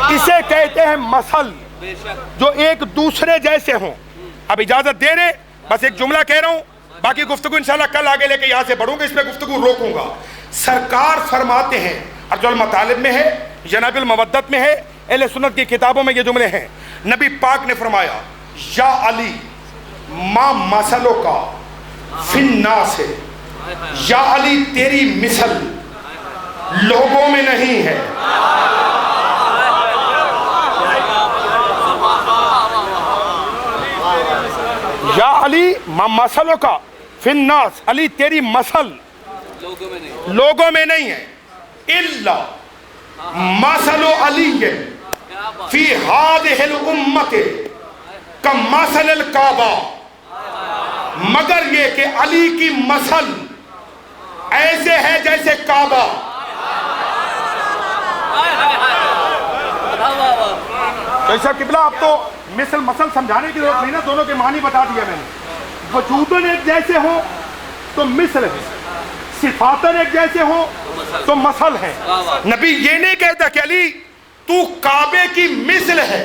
اسے کہتے ہیں مثل، جو ایک دوسرے جیسے ہوں۔ اب اجازت دے رہے، بس ایک جملہ کہہ رہا ہوں، باقی گفتگو انشاءاللہ کل آگے لے کے یہاں سے بڑھوں گا، اس میں گفتگو روکوں گا۔ سرکار فرماتے ہیں، ارج المطالب میں ہے، جناب المودت میں ہے، اہل سنت کی کتابوں میں یہ جملے ہیں۔ نبی پاک نے فرمایا یا علی ما مثلوں کا فی الناس ہے، یا علی تیری مثل لوگوں میں نہیں ہے۔ یا علی ما مثلوں کا فی الناس، علی تیری مثل لوگوں میں نہیں ہے۔ الا مثل علی فی ہذہ الامت کمثل الکعبہ، مگر یہ کہ علی کی مثل ایسے ہے جیسے کعبہ۔ ایسا قبلہ آپ تو مثل سمجھانے کی ضرورت نہیں نا، دونوں کے معنی بتا دیا میں نے۔ وجوداً ایک جیسے ہو تو مثل ہے، صفاتاً ایک جیسے ہو تو مثل ہے۔ نبی یہ نہیں کہتا کہ علی تو کعبے کی مثل ہے،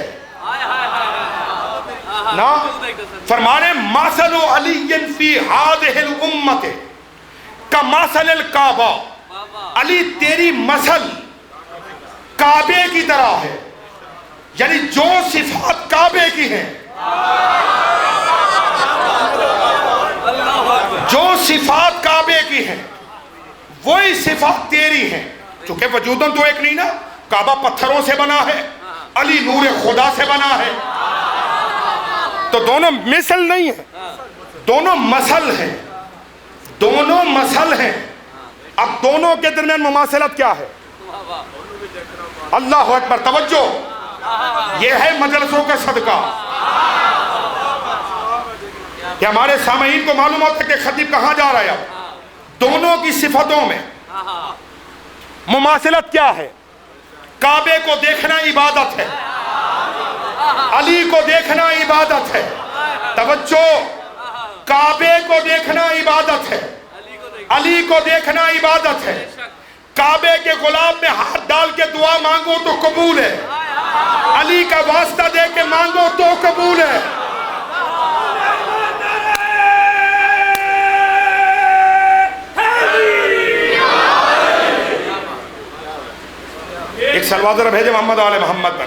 نا، فرمانے مثل علی فی ہذہ الامت کمثل الکعبہ، علی تیری مثل کعبے کی طرح ہے، یعنی جو صفات کعبے کی ہیں، جو صفات کعبے کی ہیں وہی صفات تیری ہیں۔ چونکہ وجوداً تو ایک نہیں نا، کعبہ پتھروں سے بنا ہے، علی نور خدا سے بنا ہے، تو دونوں مثل نہیں ہیں، دونوں مثل ہیں، دونوں مثل ہیں۔ اب دونوں کے درمیان مماثلت کیا ہے؟ اللہ اکبر، توجہ، یہ ہے مجلسوں کا صدقہ کہ ہمارے سامعین کو معلوم ہوتا ہے کہ خطیب کہاں جا رہا ہے۔ دونوں کی صفتوں میں مماثلت کیا ہے؟ کعبے کو دیکھنا عبادت ہے، علی کو دیکھنا عبادت ہے۔ توجہ، کعبے کو دیکھنا عبادت ہے، علی کو دیکھنا عبادت ہے۔ کعبے کے غلاف میں ہاتھ ڈال کے دعا مانگو تو قبول ہے، علی کا واسطہ دے کے مانگو تو قبول ہے۔ ایک سلوات ذرا بھیجے محمد آل محمد پر۔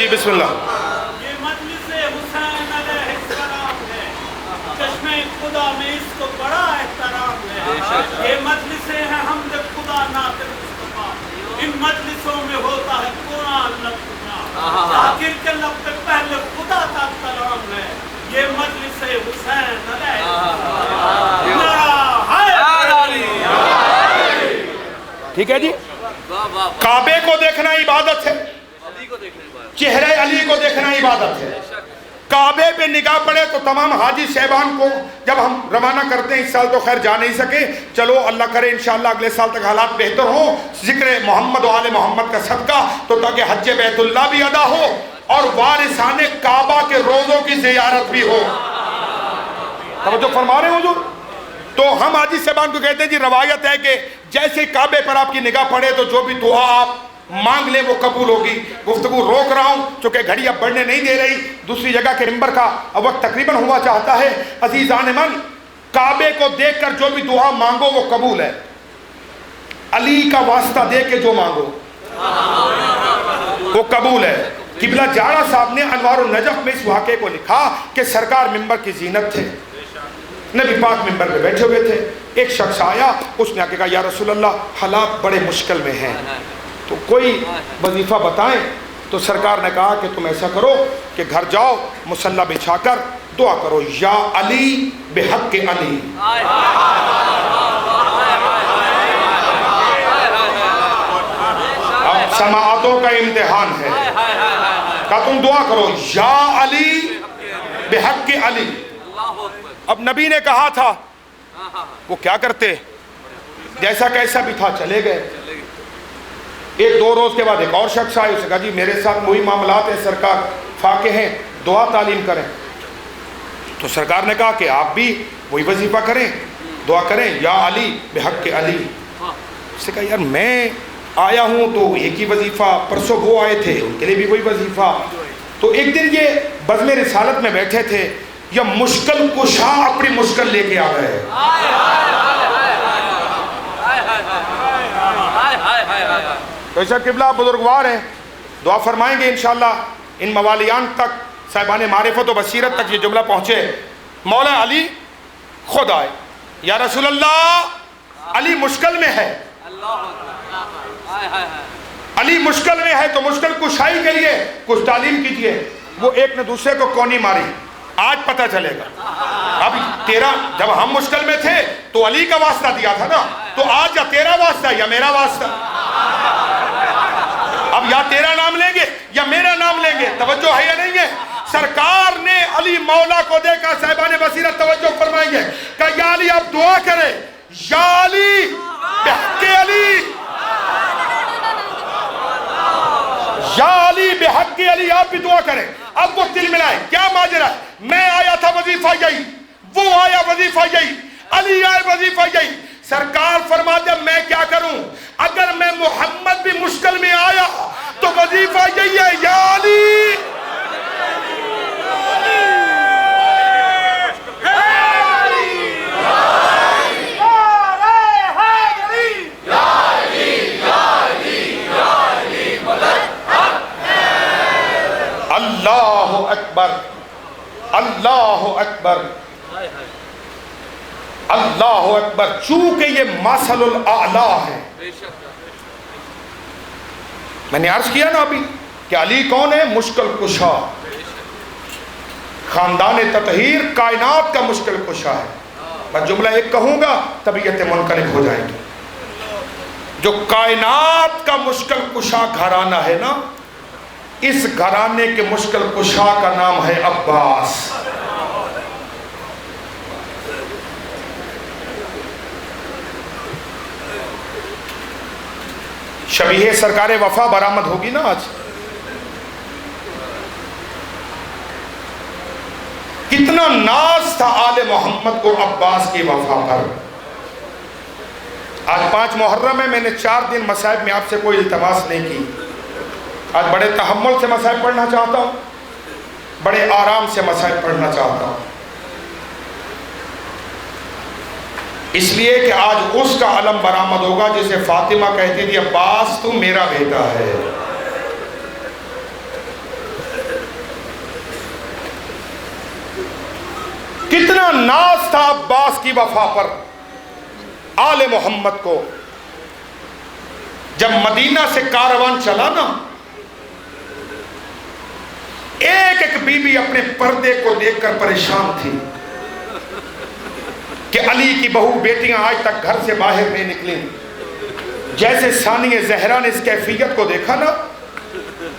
جی بسم اللہ. یہ مجلس حسین علیہ السلام ہے، چشمے خدا میں اس کو بڑا احترام ہے. یہ مجلس ہے حمد خدا نعت مصطفیٰ، ان مجلسوں میں ہوتا ہے قرآن لفظنا، ذاکر کے لب پہ پہلے خدا کا کلام ہے. یہ مجلس حسین علیہ السلام. ٹھیک ہے جی. کعبے کو دیکھنا عبادت ہے، چہرے علی کو دیکھنا عبادت ہے. کعبے پہ نگاہ پڑے تو تمام حاجی صاحبان کو جب ہم روانہ کرتے ہیں، اس سال تو خیر جا نہیں سکے، چلو اللہ کرے انشاءاللہ اگلے سال تک حالات بہتر ہوں، ذکر محمد و آل محمد کا صدقہ، تو تاکہ حج بیت اللہ بھی ادا ہو اور وارثان کعبہ کے روزوں کی زیارت بھی ہو. توجہ فرما رہے ہیں حضور؟ تو ہم حاجی صاحبان کو کہتے ہیں جی روایت ہے کہ جیسے کعبے پر آپ کی نگاہ پڑے تو جو بھی دعا آپ مانگ لیں وہ قبول ہوگی. گفتگو روک رہا ہوں چونکہ گھڑی اب بڑھنے نہیں دے رہی، دوسری جگہ کے ممبر کا اب وقت تقریباً ہوا چاہتا ہے. عزیزان من، کعبے کو دیکھ کر جو بھی دعا مانگو وہ قبول ہے. علی کا واسطہ دے کے جو مانگو وہ قبول ہے. قبلہ جارہ صاحب نے انوار النجف میں اس واقعے کو لکھا کہ سرکار ممبر کی زینت تھے، نبی پاک ممبر پہ بیٹھے ہوئے تھے. ایک شخص آیا، اس نے آ کے کہا یا رسول اللہ حالات بڑے مشکل میں ہیں، تو کوئی وظیفہ بتائیں. تو سرکار نے کہا کہ تم ایسا کرو کہ گھر جاؤ، مصلی بچھا کر دعا کرو یا علی بحق علی. اب سماعتوں کا امتحان ہے، کہا تم دعا کرو یا علی بحق علی. اب نبی نے کہا تھا، وہ کیا کرتے، جیسا کیسا بھی تھا چلے گئے. ایک دو روز کے بعد ایک اور شخص آئے، اس نے کہا جی میرے ساتھ وہی معاملات ہیں سرکار، فاقے ہیں، دعا تعلیم کریں. تو سرکار نے کہا کہ آپ بھی وہی وظیفہ کریں، دعا کریں یا علی بحق علی. اس نے کہا یار میں آیا ہوں تو ایک ہی وظیفہ، پرسوں وہ آئے تھے ان کے لیے بھی وہی وظیفہ. تو ایک دن یہ بزم رسالت میں بیٹھے تھے، یا مشکل کشا اپنی مشکل لے کے آ گئے. تو ایسا قبلہ بزرگوار ہیں، دعا فرمائیں گے انشاءاللہ ان موالیان تک، صاحبان معرفت و بصیرت تک یہ جملہ پہنچے. مولا علی خود آئے، یا رسول اللہ علی مشکل میں ہے، علی مشکل میں ہے تو مشکل کشائی کے لیے کچھ تعلیم کیجئے. وہ ایک نے دوسرے کو کونی ماری، آج پتہ چلے گا. اب تیرا جب ہم مشکل میں تھے تو علی کا واسطہ دیا تھا نا، تو آج یا تیرا واسطہ یا میرا واسطہ. اب یا تیرا نام لیں گے یا میرا نام لیں گے. توجہ ہے یا نہیں ہے؟ سرکار نے علی مولا کو دیکھا، صاحبان بصیرت توجہ فرمائیں گے کہ یا علی آپ دعا کریں یا علی بحق علی، یا علی بحق علی، آپ بھی دعا کریں. اب وہ دل ملائے، کیا ماجرا ہے؟ میں آیا تھا وظیفہ یہی، وہ آیا وظیفہ یہی، علی آئے وظیفہ یہی. سرکار فرماتے ہیں میں کیا کروں، اگر میں محمد بھی مشکل میں آیا تو وظیفہ یہی ہے یا علی. اللہ اکبر، اللہ اکبر، اللہ اکبر. چونکہ یہ مثل الاعلیٰ ہے، میں نے عرض کیا نا ابھی کہ علی کون ہے؟ مشکل کشا، خاندان تطہیر کائنات کا مشکل کشا ہے. میں جملہ ایک کہوں گا طبیعتیں منقلب ہو جائیں گی. جو کائنات کا مشکل کشا گھرانہ ہے نا، اس گھرانے کے مشکل کشا کا نام ہے عباس. شبیہ سرکار وفا برآمد ہوگی نا آج. کتنا ناز تھا آل محمد کو عباس کی وفا پر. آج 5 محرم ہے، میں نے 4 دن مصائب میں آپ سے کوئی التماس نہیں کی. آج بڑے تحمل سے مصائب پڑھنا چاہتا ہوں، بڑے آرام سے مصائب پڑھنا چاہتا ہوں، اس لیے کہ آج اس کا علم برآمد ہوگا جسے فاطمہ کہتی تھی عباس تو میرا بیٹا ہے. کتنا ناز تھا عباس کی وفا پر آل محمد کو. جب مدینہ سے کاروان چلا نا، ایک ایک بی بی اپنے پردے کو دیکھ کر پریشان تھی کہ علی کی بہو بیٹیاں آج تک گھر سے باہر نہیں نکلیں. جیسے ثانیہ زہرا نے اس کیفیت کو دیکھا نا،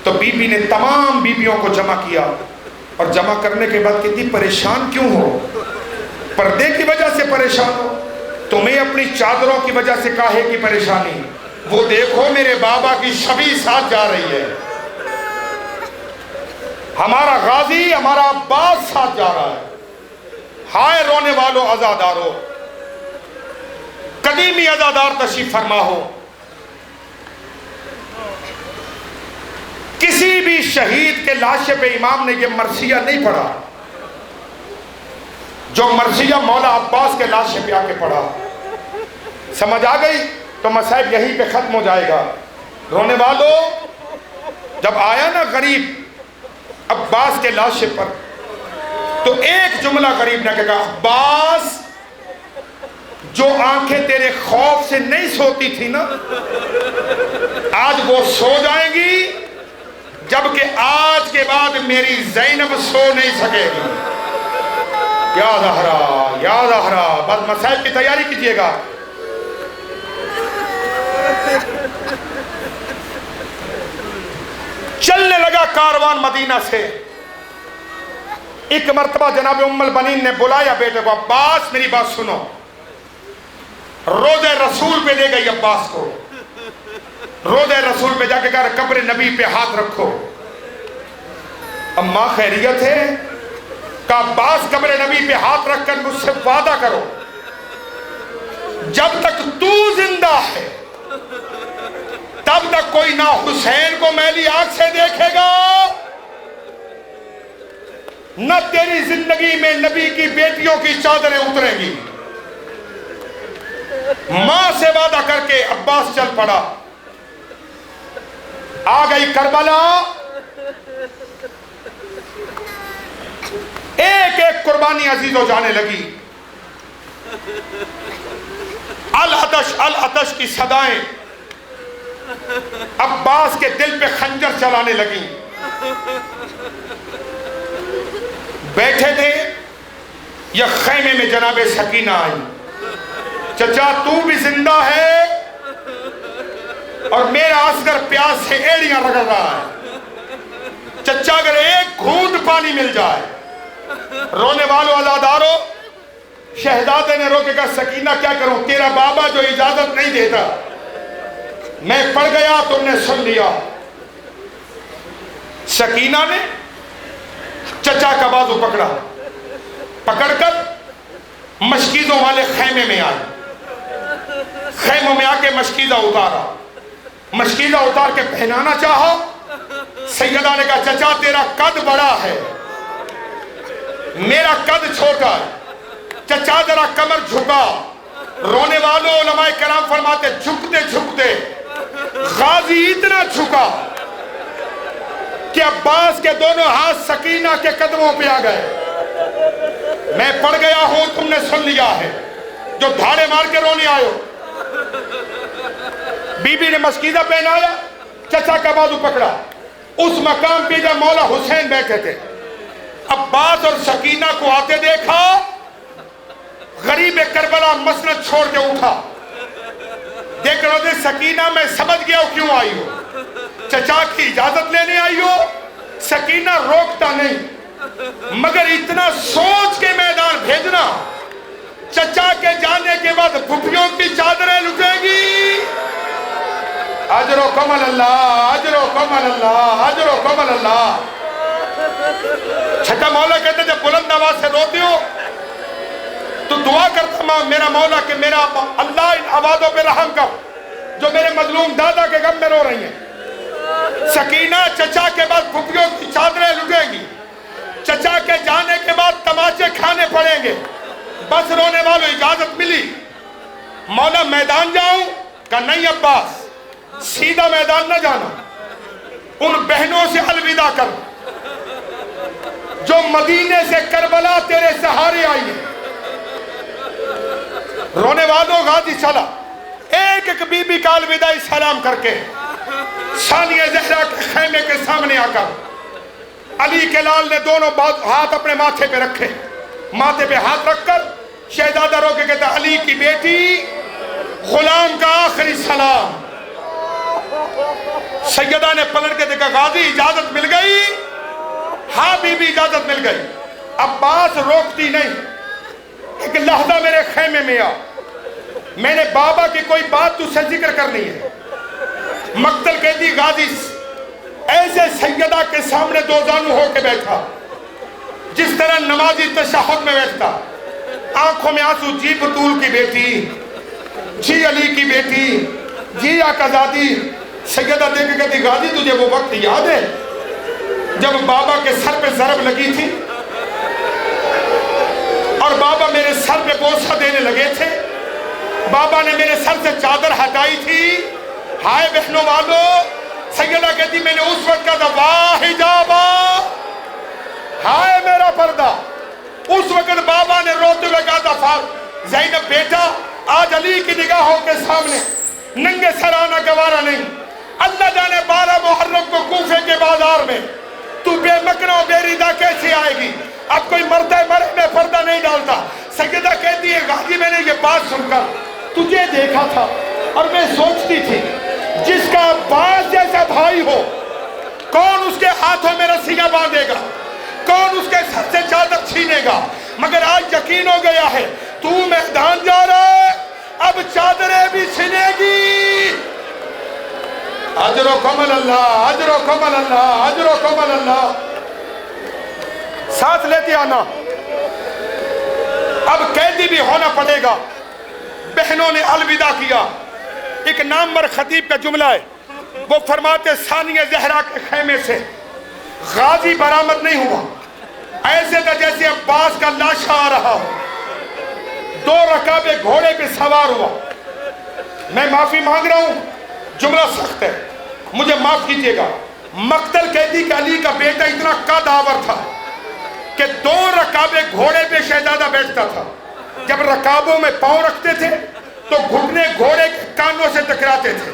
تو بی بی نے تمام بیبیوں کو جمع کیا، اور جمع کرنے کے بعد کتنی پریشان کیوں ہو؟ پردے کی وجہ سے پریشان ہو؟ تمہیں اپنی چادروں کی وجہ سے کاہے کی پریشانی؟ وہ دیکھو میرے بابا کی شبیہ ساتھ جا رہی ہے، ہمارا غازی ہمارا عباس ساتھ جا رہا ہے. ہائے رونے والو عزادارو، قدیمی عزادار تشریف فرما ہو. کسی بھی شہید کے لاشے پہ امام نے یہ مرثیہ نہیں پڑھا جو مرثیہ مولا عباس کے لاشے پہ آ کے پڑھا. سمجھ آ گئی؟ تو مسائل یہیں پہ ختم ہو جائے گا. رونے والو، جب آیا نا غریب عباس کے لاشے پر، تو ایک جملہ غریب نے کہا، عباس جو آنکھیں تیرے خوف سے نہیں سوتی تھی نا، آج وہ سو جائیں گی، جبکہ آج کے بعد میری زینب سو نہیں سکے گی. یا زہرا یا زہرا. بس مسائل کی تیاری کیجئے گا. چلنے لگا کاروان مدینہ سے. ایک مرتبہ جناب ام البنین نے بلایا بیٹے کو، عباس میری بات سنو. روضہ رسول پہ لے گئی عباس کو. روضہ رسول پہ جا کے کہا قبر نبی پہ ہاتھ رکھو. اماں خیریت ہے؟ کہ عباس قبر نبی پہ ہاتھ رکھ کر مجھ سے وعدہ کرو، جب تک تو زندہ ہے تب تک کوئی نہ حسین کو میلی آنکھ سے دیکھے گا، نہ تیری زندگی میں نبی کی بیٹیوں کی چادریں اتریں گی. ماں سے وعدہ کر کے عباس چل پڑا. آ گئی کربلا. ایک ایک قربانی عزیز ہو جانے لگی. العطش العطش کی صدائیں عباس کے دل پہ خنجر چلانے لگیں. بیٹھے تھے، یہ خیمے میں جناب سکینہ آئی. چچا تو بھی زندہ ہے اور میرا اصغر پیاس سے ایڑیاں رگڑ رہا ہے. چچا اگر ایک گھونٹ پانی مل جائے. رونے والو عزادارو، شہزادے نے رو کے کہا سکینہ کیا کروں، تیرا بابا جو اجازت نہیں دیتا، میں پڑھ گیا تم نے سن لیا. سکینہ نے چچا کا بازو پکڑا، پکڑ کر مشکیزوں والے خیمے میں آئی. خیموں میں آ کے مشکیزہ اتارا. مشکیزہ اتار کے پہنانا چاہا. سیدہ نے کہا چچا تیرا قد بڑا ہے، میرا قد چھوٹا ہے. چچا ذرا کمر جھکا. رونے والوں علماء کرام فرماتے جھکتے جھکتے غازی اتنا جھکا کہ عباس کے دونوں ہاتھ سکینہ کے قدموں پہ آ گئے. میں پڑھ گیا ہوں تم نے سن لیا ہے، جو دھاڑے مار کے رونے آئے ہو. بی بی نے مشکیزہ پہنایا، چچا کا بازو پکڑا. اس مقام پہ جب مولا حسین بیٹھے تھے، عباس اور سکینہ کو آتے دیکھا. غریب کربلا مسند چھوڑ کے اٹھا. دیکھ رہے تھے سکینہ میں سمجھ گیا ہو کیوں آئی ہو، چچا کی اجازت لینے آئی ہو. سکینہ روکتا نہیں، مگر اتنا سوچ کے میدان بھیجنا چچا کے جانے کے بعد پھپھیوں کی چادریں لٹیں گی. اجر و کمل اللہ، اجر و کمل اللہ، اجر و کمل اللہ. چھٹا مولا کہتے جب بلند آواز سے روتی ہو تو دعا کرتا میرا مولا کہ میرا اللہ ان آوازوں پہ رحم کر جو میرے مظلوم دادا کے غم میں رو رہی ہیں. سکینہ چچا کے بعد پھپھیوں کی چادریں لٹیں گی. چچا کے جانے کے بعد تماچے کھانے پڑیں گے. بس رونے والوں اجازت ملی. مولا میدان جاؤں؟ کہا نہیں عباس، سیدھا میدان نہ جانا، ان بہنوں سے الوداع کر. جو مدینے سے کربلا تیرے سہارے آئی ہے۔ رونے والوں غازی چلا ایک ایک بی بی کا الوداعی سلام کر کے ثانیہ زہرا کے خیمے کے سامنے آ کر علی کے لال نے دونوں ہاتھ اپنے ماتھے پہ رکھے، ماتھے پہ ہاتھ رکھ کر شہزادہ رو کے کہتا علی کی بیٹی غلام کا آخری سلام۔ سیدہ نے پلٹ کے دیکھا غازی اجازت مل گئی؟ ہاں بی بی اجازت مل گئی۔ عباس روکتی نہیں، ایک لحظہ میرے خیمے میں آ، میں نے بابا کی کوئی بات تجھ سے ذکر کرنی ہے۔ مقتل قیدی غازی ایسے سیدہ کے سامنے دو زانو ہو کے بیٹھا جس طرح نمازی تشہد میں بیٹھتا، آنکھوں میں آنسو، جی بطول کی بیٹی، جی علی کی بیٹی، جی آقا زادی۔ سیدہ دیکھ کے کہتی غازی تجھے وہ وقت یاد ہے جب بابا کے سر پہ ضرب لگی تھی اور بابا میرے سر پہ بوسہ دینے لگے تھے، بابا نے میرے سر سے چادر ہٹائی تھی؟ ہائے بہنوں والو، سیدہ کہتی میں نے اس وقت کہا تھا واہ حجابا، ہائے میرا پردہ۔ اس وقت بابا نے روتے ہوئے کہا تھا زینب بیٹا آج علی کی نگاہوں کے سامنے ننگے سر آنا گوارا نہیں۔ اللہ جانے 12 محرم کو کوفے کے بازار میں تو بے مکنا و بے ریدہ کیسے آئے گی؟ اب کوئی مرتا ہے مرے میں پردہ نہیں ڈالتا۔ سیدہ کہتی ہے غازی میں نے یہ بات سن کر تجھے دیکھا تھا اور میں سوچتی تھی جس کا عباس جیسا بھائی ہو کون اس کے ہاتھوں میں رسیاں باندھے گا، کون اس کے سر سے چادر چھینے گا، مگر آج یقین ہو گیا ہے تو میدان جا رہا ہے، اب چادریں بھی چھنے گی۔ اجرکم اللہ، اجرکم اللہ، اجرکم اللہ۔ ساتھ لیتے آنا، اب قیدی بھی ہونا پڑے گا۔ بہنوں نے الوداع کیا۔ ایک نامور خطیب کا جملہ ہے، وہ فرماتے ثانیہ زہرا کے خیمے سے غازی برآمد نہیں ہوا، ایسے تھا جیسے عباس کا لاشا آ رہا ہو، 2 رکابے گھوڑے پہ سوار ہوا۔ میں معافی مانگ رہا ہوں، جملہ سخت ہے، مجھے معاف کیجئے گا۔ مقتل قیدی کا علی کا بیٹا اتنا قدآور تھا کہ 2 رکابے گھوڑے پہ شہزادہ بیٹھتا تھا۔ جب رکابوں میں پاؤں رکھتے تھے تو گھٹنے گھوڑے کے کانوں سے ٹکراتے تھے،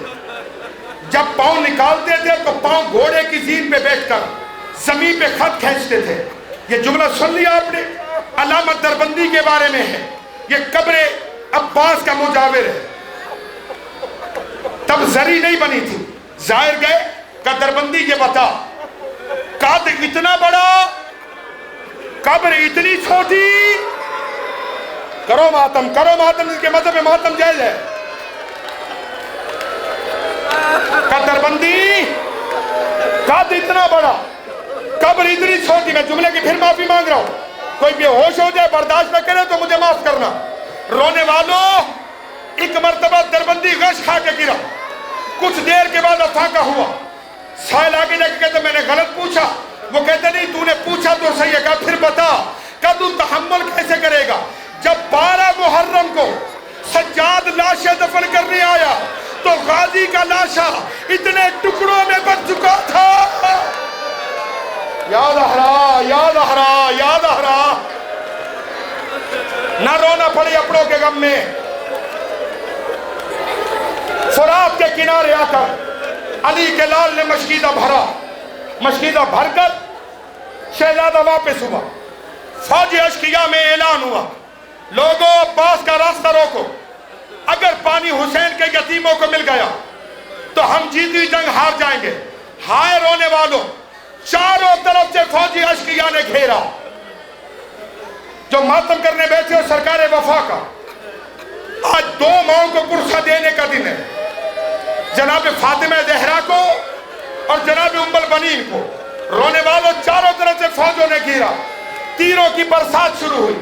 جب پاؤں نکالتے تھے تو پاؤں گھوڑے کی زین پہ بیٹھ کر زمین پہ خط کھینچتے تھے۔ یہ جملہ سن لیا آپ نے؟ علامت دربندی کے بارے میں ہے، یہ قبر عباس کا مجاور ہے۔ تب زری نہیں بنی تھی، ظاہر گئے کہ دربندی یہ بتا قد اتنا بڑا قبر اتنی چھوٹی، کرو ماتم، کرو ماتم، اس کے مذہب میں ماتم جائز ہے۔ قدر بندی قد اتنا بڑا قبر اتنی چھوٹی۔ میں جملے کی پھر معافی مانگ رہا ہوں، کوئی بے ہوش ہو جائے برداشت نہ کرے تو مجھے معاف کرنا۔ رونے والوں، ایک مرتبہ دربندی غش کھا کے گرا، کچھ دیر کے بعد افاقہ ہوا۔ سائل آگے جا کے کہتا میں نے غلط پوچھا، وہ کہتے نہیں تو نے پوچھا تو صحیح ہے، کہا پھر بتا کہ تو تحمل کیسے کرے گا؟ جب 12 محرم کو سجاد لاشیں دفن کرنے آیا تو غازی کا لاشا اتنے ٹکڑوں میں بچ چکا تھا۔ یاد آہرا، یاد آہرا، یاد آہرا۔ نہ رونا پڑے اپنوں کے غم میں۔ فرات کے کنارے آ کر علی کے لال نے مشکیدہ بھرا، مشکیدہ بھر کر شہزادہ واپس ہوا۔ فوج اشقیاء میں اعلان ہوا لوگوں عباس کا راستہ روکو، اگر پانی حسین کے یتیموں کو مل گیا تو ہم جیتی جنگ ہار جائیں گے۔ ہائے رونے والوں، چاروں طرف سے فوجی اشقیاء نے گھیرا۔ جو ماتم کرنے بیٹھے ہو سرکار وفا کا، آج 2 ماؤں کو پرسہ دینے کا دن ہے، جناب فاطمہ زہرا کو اور جناب ام البنین کو۔ رونے والوں، چاروں طرف سے فوجوں نے گھیرا، تیروں کی برسات شروع ہوئی۔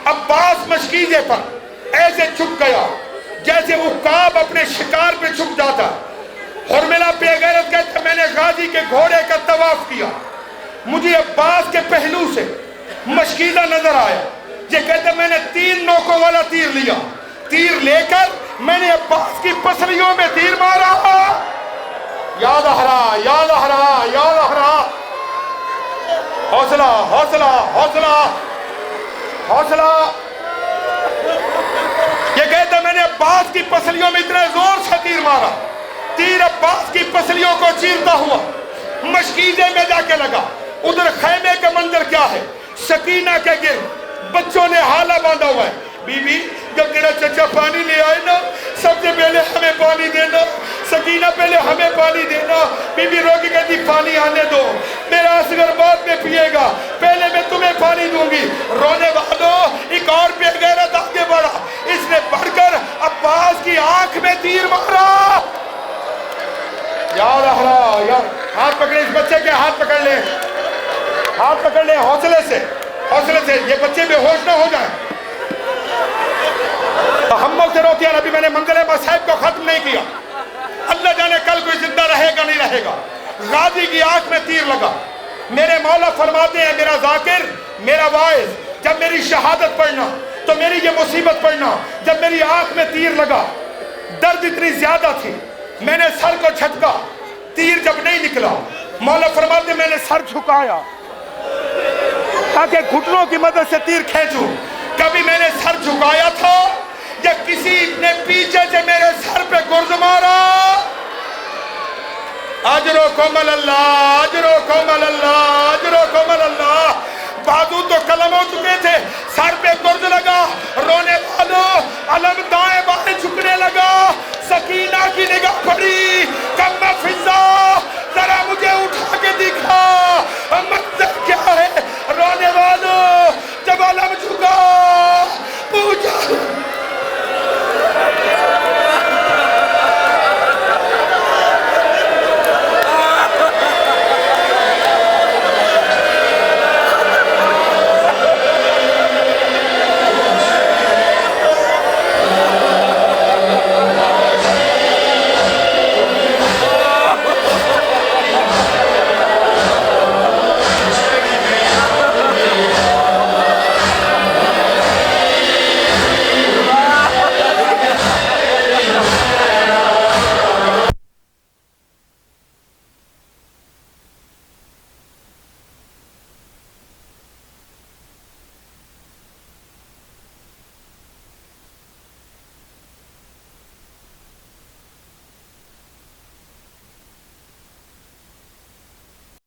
عباس مشکیزے پر ایسے چھپ گیا جیسے عقاب اپنے شکار پہ چھپ جاتا۔ حرملہ بے غیرت کہتا میں نے غازی کے گھوڑے کا طواف کیا، مجھے عباس کے پہلو سے مشکیزہ نظر آیا۔ یہ کہتا میں نے 3 نوکوں والا تیر لیا، تیر لے کر میں نے عباس کی پسلیوں میں تیر مارا۔ یاد آہرا، یاد آہرا، یاد آہرا۔ حوصلہ حوصلہ حوصلہ حوصلہ. یہ کہتا میں نے عباس کی پسلیوں میں اتنے زور سے تیر مارا، تیر عباس کی پسلیوں کو چیرتا ہوا مشکیزے میں جا کے لگا. ادھر خیمے کا منظر کیا ہے؟ سکینہ کے گرد بچوں نے حالہ باندھا ہوا ہے. بی بی جب تیرا چچا پانی لے آئے نا، سب سے پہلے ہمیں پانی دینا. سکینہ پہلے ہمیں پانی دینا. بی بی رو کے کہتی پانی آنے دو، میرا اصغر بعد میں پیے گا، پہلے میں تمہیں پانی دوں گی. رونے والوں ایک اور بے غیرت آگے بڑھا، اس نے بڑھ کر عباس کی آنکھ میں تیر مارا. یا رحمہ یا ہاتھ پکڑے، اس بچے کے ہاتھ پکڑ لیں، ہاتھ پکڑ لیں حوصلے سے، حوصلے سے، یہ بچے بے ہوش نہ ہو جائیں. تحمل سے روکیا. ابھی میں نے منزل مصائب کو ختم نہیں کیا. اللہ جانے کل کوئی زندہ رہے گا نہیں رہے گا. غازی کی آنکھ میں تیر لگا. میرے مولا فرماتے ہیں میرا ذاکر، میرا واعظ، جب میری شہادت پڑھنا تو میری یہ مصیبت پڑھنا. جب میری آنکھ میں تیر لگا، درد اتنی زیادہ تھی، میں نے سر کو جھٹکا، تیر جب نہیں نکلا، مولا فرماتے میں نے سر جھکایا تاکہ گھٹنوں کی مدد سے تیر کھینچوں. کبھی میں نے سر جھکایا تھا یا کسی نے پیچھے سے میرے سر پہ گرز مارا؟ اجرکم اللہ، اجرکم اللہ، اجرکم اللہ. بازو تو قلم ہو چکے تھے، سر پہ گرز لگا. رونے والوں علمدار